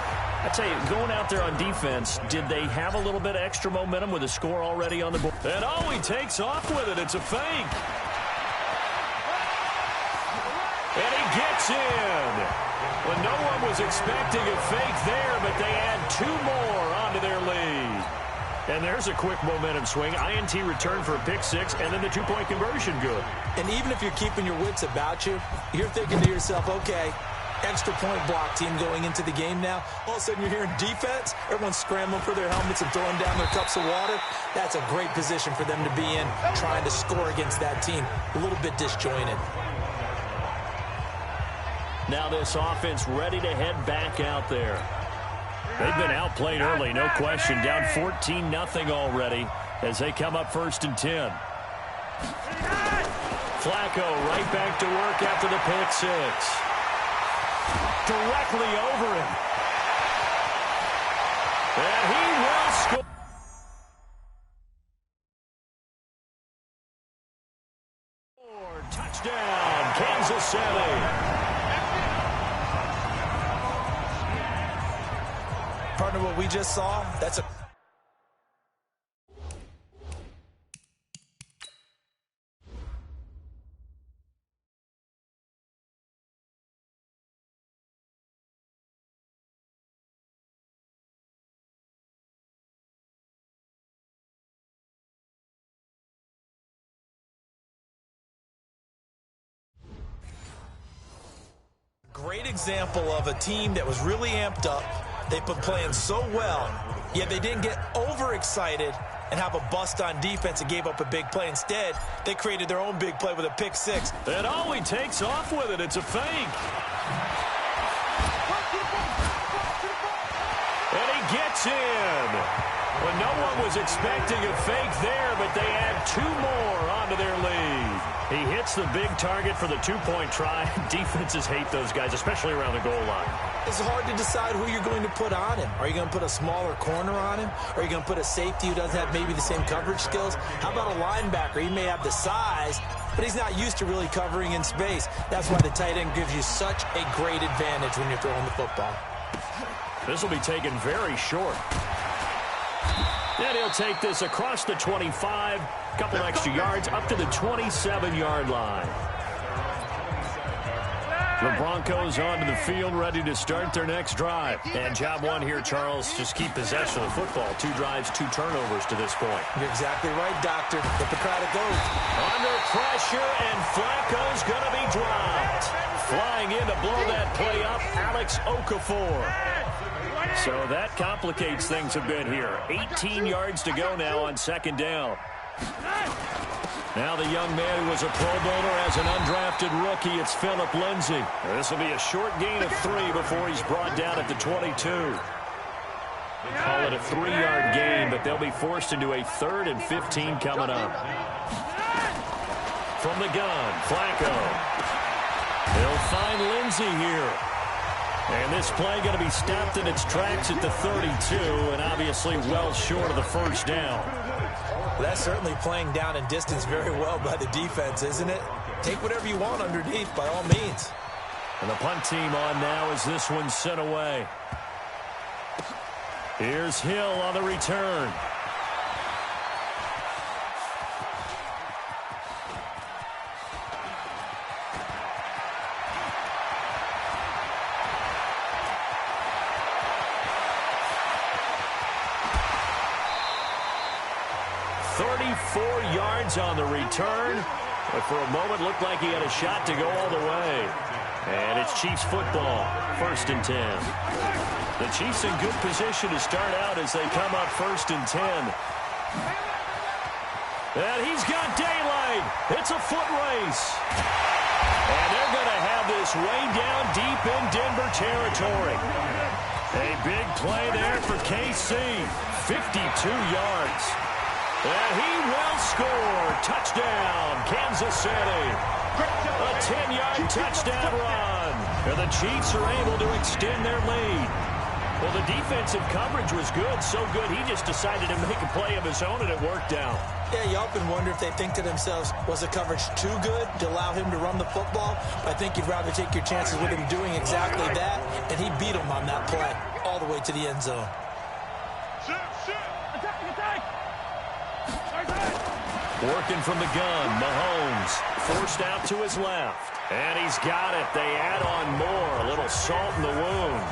I tell you, going out there on defense, did they have a little bit of extra momentum with a score already on the board? And oh, he takes off with it. It's a fake. And he gets in. Well, no one was expecting a fake there, but they add 2 more onto their lead. And there's a quick momentum swing. INT return for a pick 6, and then the 2-point conversion good. And even if you're keeping your wits about you, you're thinking to yourself, okay, extra point block team going into the game now. All of a sudden you're hearing defense. Everyone's scrambling for their helmets and throwing down their cups of water. That's a great position for them to be in, trying to score against that team. A little bit disjointed. Now this offense ready to head back out there. They've been outplayed early, no question. Down 14-0 already as they come up 1st and 10. Flacco right back to work after the pick 6. Directly over him. And he will score. Touchdown, Kansas City. Partner, what we just saw, that's a... Great example of a team that was really amped up. They've been playing so well, yet they didn't get overexcited and have a bust on defense and gave up a big play. Instead, they created their own big play with a pick six. And he takes off with it. It's a fake. And he gets in. Well, no one was expecting a fake there, but they add 2 more onto their lead. He hits the big target for the 2-point try. Defenses hate those guys, especially around the goal line. It's hard to decide who you're going to put on him. Are you going to put a smaller corner on him? Or are you going to put a safety who doesn't have maybe the same coverage skills? How about a linebacker? He may have the size, but he's not used to really covering in space. That's why the tight end gives you such a great advantage when you're throwing the football. This will be taken very short. And he'll take this across the 25, a couple extra yards, up to the 27-yard line. The Broncos onto the field, ready to start their next drive. And job one here, Charles, just keep possession of the football. 2 drives, 2 turnovers to this point. You're exactly right, Doctor. Hippocratic oath. Under pressure, and Flacco's going to be dropped. Flying in to blow that play up, Alex Okafor. So that complicates things a bit here. 18 yards to go now on 2nd down. Now the young man who was a Pro Bowler as an undrafted rookie, it's Phillip Lindsay. This will be a short gain of 3 before he's brought down at the 22. Call it a 3-yard gain, but they'll be forced into a 3rd and 15 coming up. From the gun, Flacco. He'll find Lindsay here. And this play going to be stopped in its tracks at the 32, and obviously well short of the 1st down. Well, that's certainly playing down in distance very well by the defense, isn't it? Take whatever you want underneath, by all means. And the punt team on now as this one's sent away. Here's Hill on the return. On the return, but for a moment looked like he had a shot to go all the way. And it's Chiefs football, 1st and 10. The Chiefs in good position to start out as they come up 1st and 10. And he's got daylight. It's a foot race. And they're going to have this way down deep in Denver territory. A big play there for KC, 52 yards. And he will score. Touchdown, Kansas City. A 10-yard touchdown run. And the Chiefs are able to extend their lead. Well, the defensive coverage was good, so good he just decided to make a play of his own, and it worked out. Yeah, you often wonder if they think to themselves, was the coverage too good to allow him to run the football? I think you'd rather take your chances with him doing exactly that, and he beat him on that play all the way to the end zone. Working from the gun, Mahomes forced out to his left. And he's got it. They add on more. A little salt in the wound.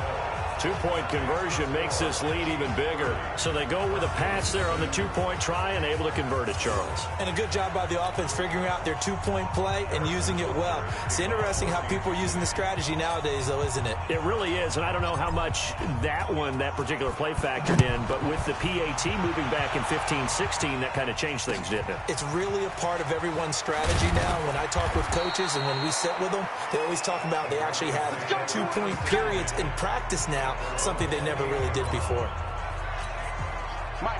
2-point conversion makes this lead even bigger. So they go with a pass there on the 2-point try and able to convert it, Charles. And a good job by the offense figuring out their 2-point play and using it well. It's interesting how people are using the strategy nowadays, though, isn't it? It really is, and I don't know how much that particular play factored in, but with the PAT moving back in 15-16, that kind of changed things, didn't it? It's really a part of everyone's strategy now. When I talk with coaches and when we sit with them, they always talk about they actually have 2-point periods in practice now, something they never really did before.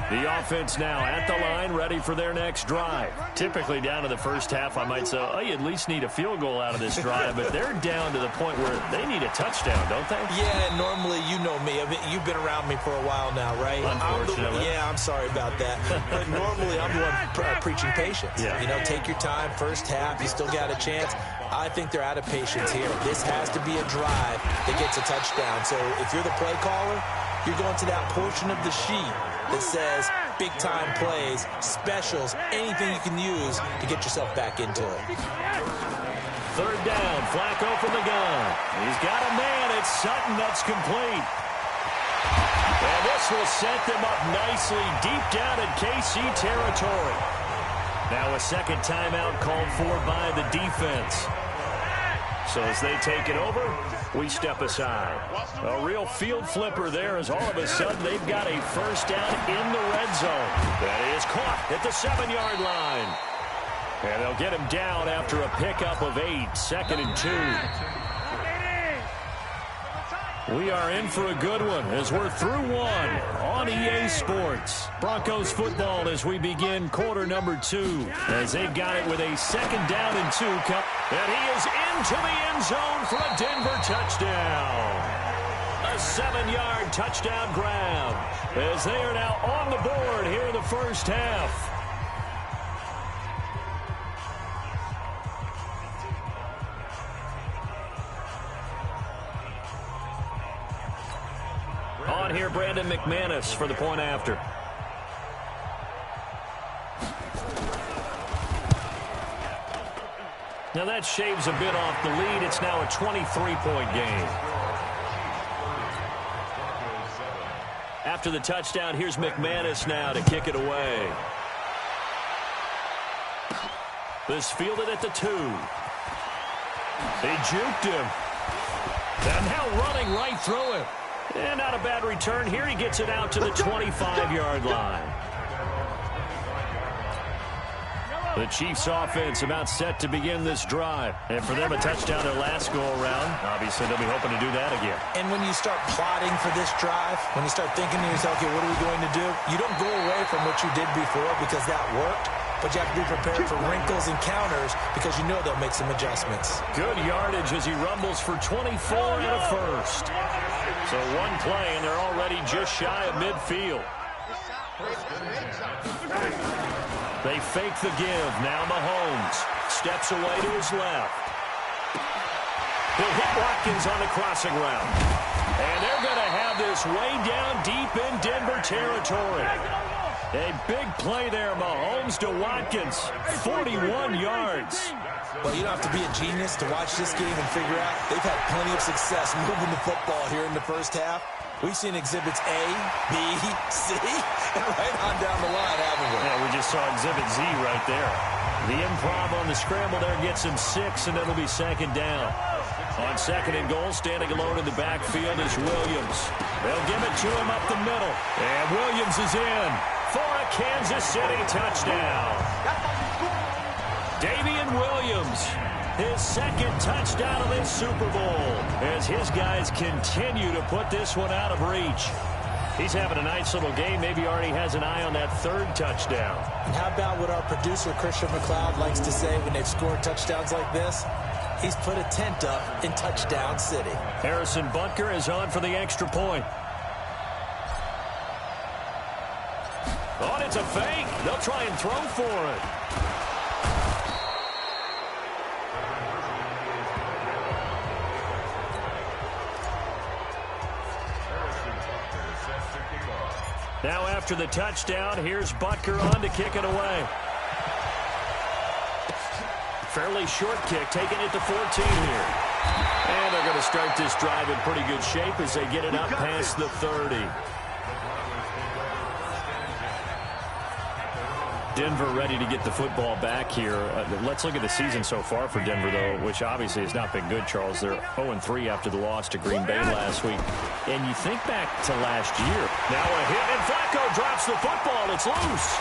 The offense now at the line, ready for their next drive. Typically down to the first half, I might say, oh, you at least need a field goal out of this drive, but they're down to the point where they need a touchdown, don't they? Yeah, normally, you know me. I mean, you've been around me for a while now, right? Unfortunately. I'm sorry about that. But normally, I'm the one preaching patience. Yeah. You know, take your time, first half, you still got a chance. I think they're out of patience here. This has to be a drive that gets a touchdown. So if you're the play caller, you're going to that portion of the sheet that says big-time plays, specials, anything you can use to get yourself back into it. Third down, Flacco from the gun. He's got a man. It's Sutton that's complete. And this will set them up nicely deep down in KC territory. Now a second timeout called for by the defense. So as they take it over, we step aside. A real field flipper there as all of a sudden they've got a first down in the red zone. That is caught at the 7-yard line. And they'll get him down after a pickup of 8, 2nd and 2. We are in for a good one as we're through one on EA Sports. Broncos football as we begin quarter number 2 as they've got it with a 2nd down and 2. And he is into the end zone for a Denver touchdown. A 7-yard touchdown grab as they are now on the board here in the first half. On here, Brandon McManus for the point after. Now that shaves a bit off the lead. It's now a 23-point game. After the touchdown, here's McManus now to kick it away. This fielded at the 2. They juked him. And now running right through him. And not a bad return here. He gets it out to the 25-yard line. The Chiefs offense about set to begin this drive. And for them, a touchdown their last go-around. Obviously, they'll be hoping to do that again. And when you start plotting for this drive, when you start thinking to yourself, okay, what are we going to do? You don't go away from what you did before because that worked. But you have to be prepared for wrinkles and counters because you know they'll make some adjustments. Good yardage as he rumbles for 24 and a first. So one play, and they're already just shy of midfield. They fake the give. Now Mahomes steps away to his left. He'll hit Watkins on the crossing route. And they're going to have this way down deep in Denver territory. A big play there, Mahomes to Watkins, 41 yards. Well, you don't have to be a genius to watch this game and figure out they've had plenty of success moving the football here in the first half. We've seen exhibits A, B, C, and right on down the line, haven't we? Yeah, we just saw exhibit Z right there. The improv on the scramble there gets him 6, and it'll be 2nd down. On 2nd and goal, standing alone in the backfield is Williams. They'll give it to him up the middle. And Williams is in for a Kansas City touchdown. Damian Williams, his 2nd touchdown of this Super Bowl as his guys continue to put this one out of reach. He's having a nice little game. Maybe already has an eye on that 3rd touchdown. And how about what our producer, Christian McLeod, likes to say when they've scored touchdowns like this? He's put a tent up in Touchdown City. Harrison Butker is on for the extra point. Oh, it's a fake. They'll try and throw for it. Now after the touchdown, here's Butker on to kick it away. Fairly short kick, taking it to 14 here. And they're going to start this drive in pretty good shape as they get it up past the 30. Denver ready to get the football back here. Let's look at the season so far for Denver, though, which obviously has not been good, Charles. They're 0-3 after the loss to Green Bay last week. And you think back to last year. Now a hit, and Flacco drops the football. It's loose.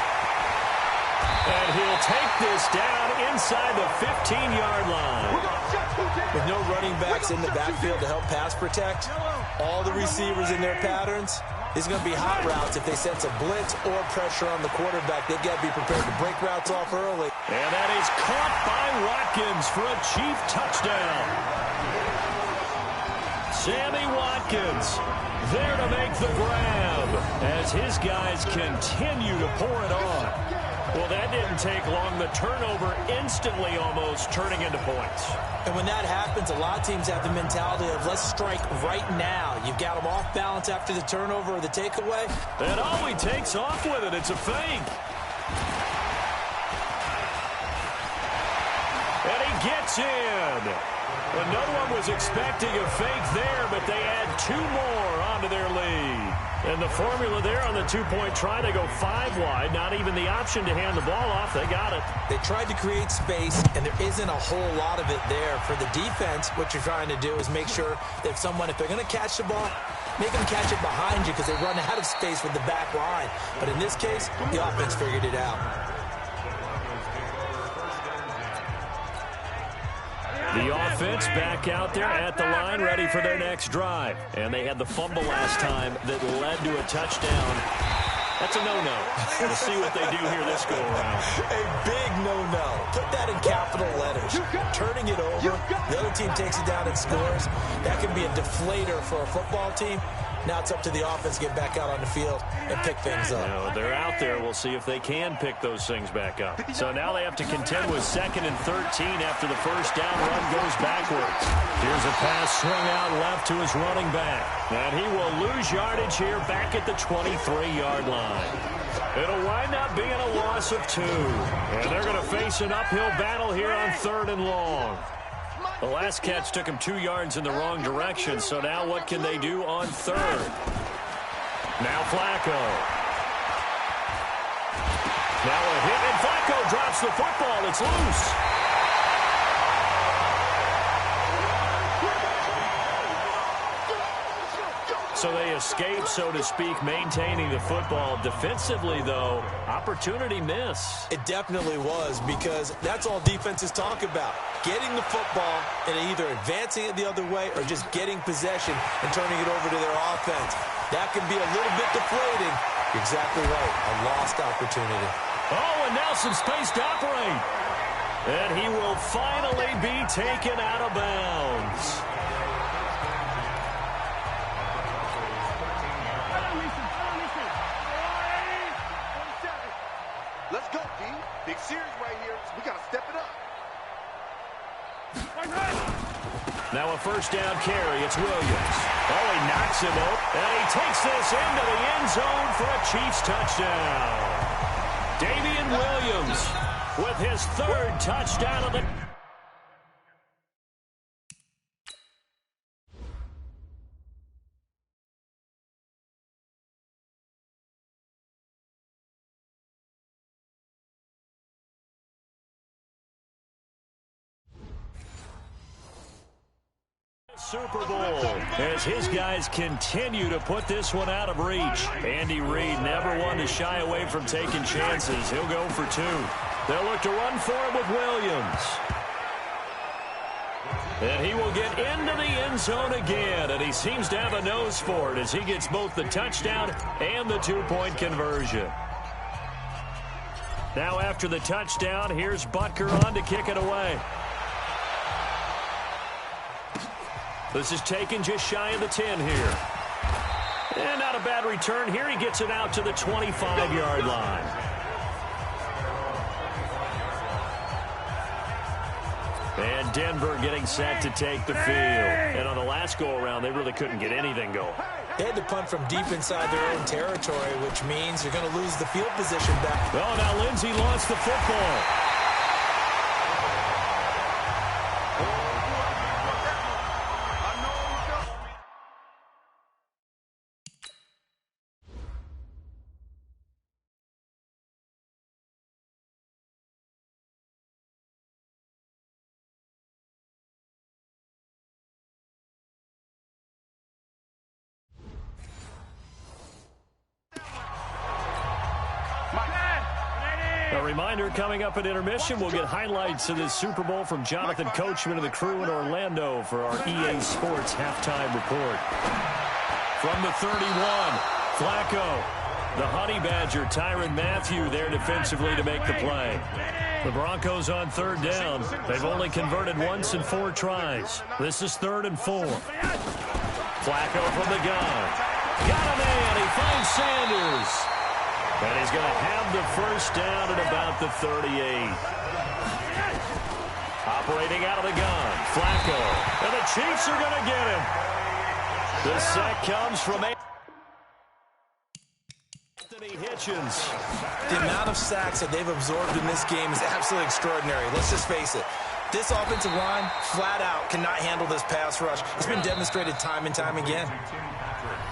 And he'll take this down inside the 15-yard line. With no running backs in the backfield to help pass protect, all the receivers in their patterns, it's going to be hot routes. If they sense a blitz or pressure on the quarterback, they've got to be prepared to break routes off early. And that is caught by Watkins for a Chief touchdown. Sammy Watkins there to make the grab as his guys continue to pour it on. Well, that didn't take long. The turnover instantly almost turning into points. And when that happens, a lot of teams have the mentality of let's strike right now. You've got them off balance after the turnover or the takeaway. And he takes off with it. It's a fake. And he gets in. Another one was expecting a fake there, but they add 2 more onto their lead. And the formula there on the 2-point try, they go 5 wide. Not even the option to hand the ball off. They got it. They tried to create space, and there isn't a whole lot of it there. For the defense, what you're trying to do is make sure that if they're going to catch the ball, make them catch it behind you because they run out of space with the back line. But in this case, the offense figured it out. The offense back out there at the line, ready for their next drive. And they had the fumble last time that led to a touchdown. That's a no-no. We'll see what they do here this go-around. A big no-no. Put that in capital letters. Turning it over, the other team takes it down and scores. That can be a deflator for a football team. Now it's up to the offense to get back out on the field and pick things up. They're out there. We'll see if they can pick those things back up. So now they have to contend with 2nd and 13 after the first down run goes backwards. Here's a pass swung out left to his running back. And he will lose yardage here back at the 23-yard line. It'll wind up being a loss of 2. And they're going to face an uphill battle here on 3rd and long. The last catch took him 2 yards in the wrong direction, so now what can they do on 3rd? Now Flacco. Now a hit, and Flacco drops the football. It's loose. So they escape, so to speak, maintaining the football. Defensively, though, opportunity miss. It definitely was, because that's all defenses talk about. Getting the football and either advancing it the other way or just getting possession and turning it over to their offense. That can be a little bit deflating. You're exactly right. A lost opportunity. Oh, and now some space to operate. And he will finally be taken out of bounds. Let's go, D. Big series right here. We got to step it up. Now a first down carry. It's Williams. Oh, he knocks him up. And he takes this into the end zone for a Chiefs touchdown. Damian Williams with his 3rd touchdown of the... Super Bowl as his guys continue to put this one out of reach. Andy Reid never one to shy away from taking chances. He'll go for 2. They'll look to run for him with Williams. And he will get into the end zone again, and he seems to have a nose for it as he gets both the touchdown and the 2-point conversion. Now after the touchdown, here's Butker on to kick it away. This is taken just shy of the 10 here. And not a bad return here. He gets it out to the 25-yard line. And Denver getting set to take the field. And on the last go-around, they really couldn't get anything going. They had to punt from deep inside their own territory, which means you're going to lose the field position back. Oh, now Lindsey lost the football. A reminder, coming up at intermission, we'll get highlights of this Super Bowl from Jonathan Coachman and the crew in Orlando for our EA Sports halftime report. From the 31, Flacco. The Honey Badger, Tyrann Mathieu, there defensively to make the play. The Broncos on 3rd down. They've only converted once in 4 tries. This is 3rd and 4. Flacco from the gun. Got a man. He finds Sanders. And he's going to have the first down at about the 38. Operating out of the gun, Flacco. And the Chiefs are going to get him. The sack comes from Anthony Hitchens. The amount of sacks that they've absorbed in this game is absolutely extraordinary. Let's just face it. This offensive line, flat out, cannot handle this pass rush. It's been demonstrated time and time again.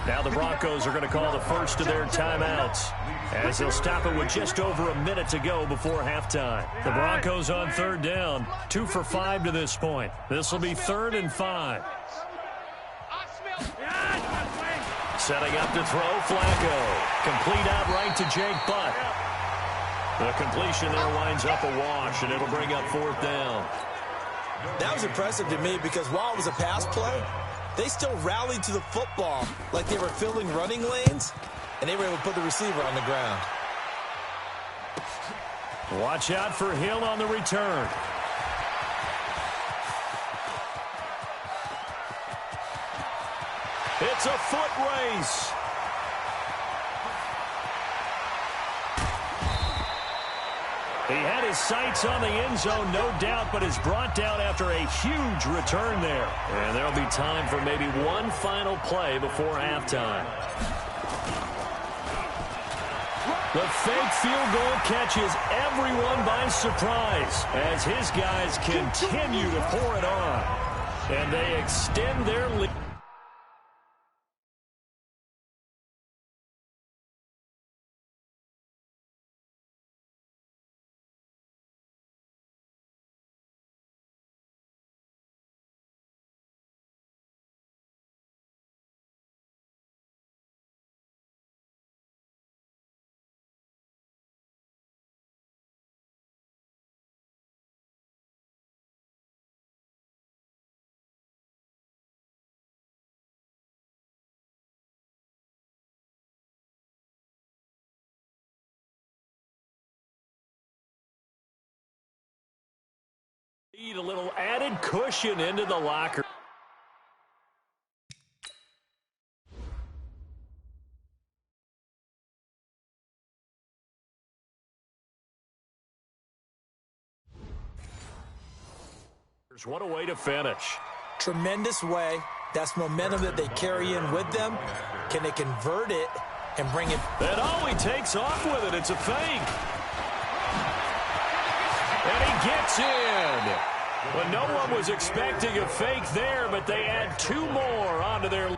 Now the Broncos are going to call the first of their timeouts, as they'll stop it with just over a minute to go before halftime. The Broncos on third down, 2 for 5 to this point. This will be 3rd and 5. Setting up to throw, Flacco. Complete out right to Jake Butt. The completion there winds up a wash, and it'll bring up 4th down. That was impressive to me because while it was a pass play, they still rallied to the football like they were filling running lanes, and they were able to put the receiver on the ground. Watch out for Hill on the return. It's a foot race. He had his sights on the end zone, no doubt, but is brought down after a huge return there. And there'll be time for maybe one final play before halftime. The fake field goal catches everyone by surprise as his guys continue to pour it on. And they extend their lead. Need a little added cushion into the locker. What a way to finish. Tremendous way. That's momentum that they carry in with them. Can they convert it and bring it? And oh, he takes off with it. It's a fake. And he gets in. Well, no one was expecting a fake there, but they add 2 more onto their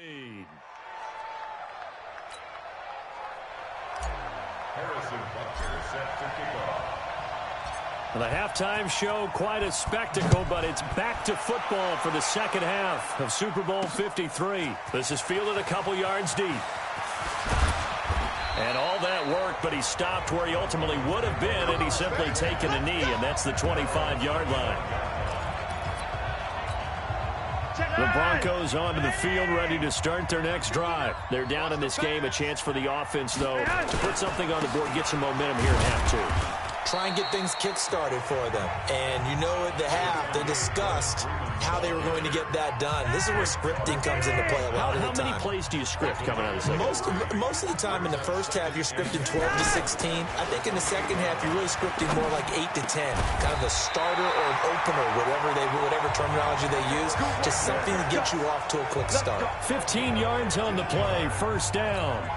lead. The halftime show, quite a spectacle, but it's back to football for the second half of Super Bowl 53. This is fielded a couple yards deep. And all that work, but he stopped where he ultimately would have been, and he's simply taken a knee, and that's the 25-yard line. The Broncos onto the field, ready to start their next drive. They're down in this game. A chance for the offense, though, to put something on the board, get some momentum here at half two. Try and get things kick-started for them. And you know at the half, they discussed how they were going to get that done. This is where scripting comes into play a lot of the time. How many plays do you script coming out of the second? Most of the time in the first half, you're scripting 12 to 16. I think in the second half, you're really scripting more like 8 to 10. Kind of a starter or an opener, whatever terminology they use. Just something to get you off to a quick start. 15 yards on the play, first down.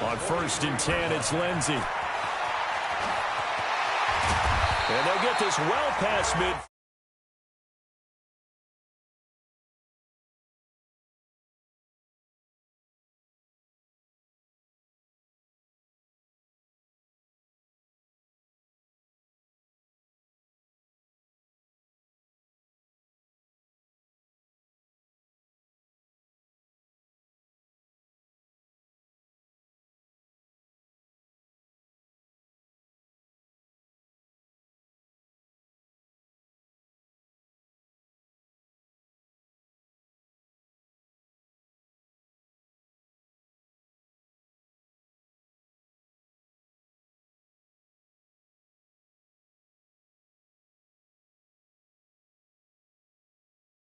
On 1st and 10, it's Lindsey. And they'll get this well past mid.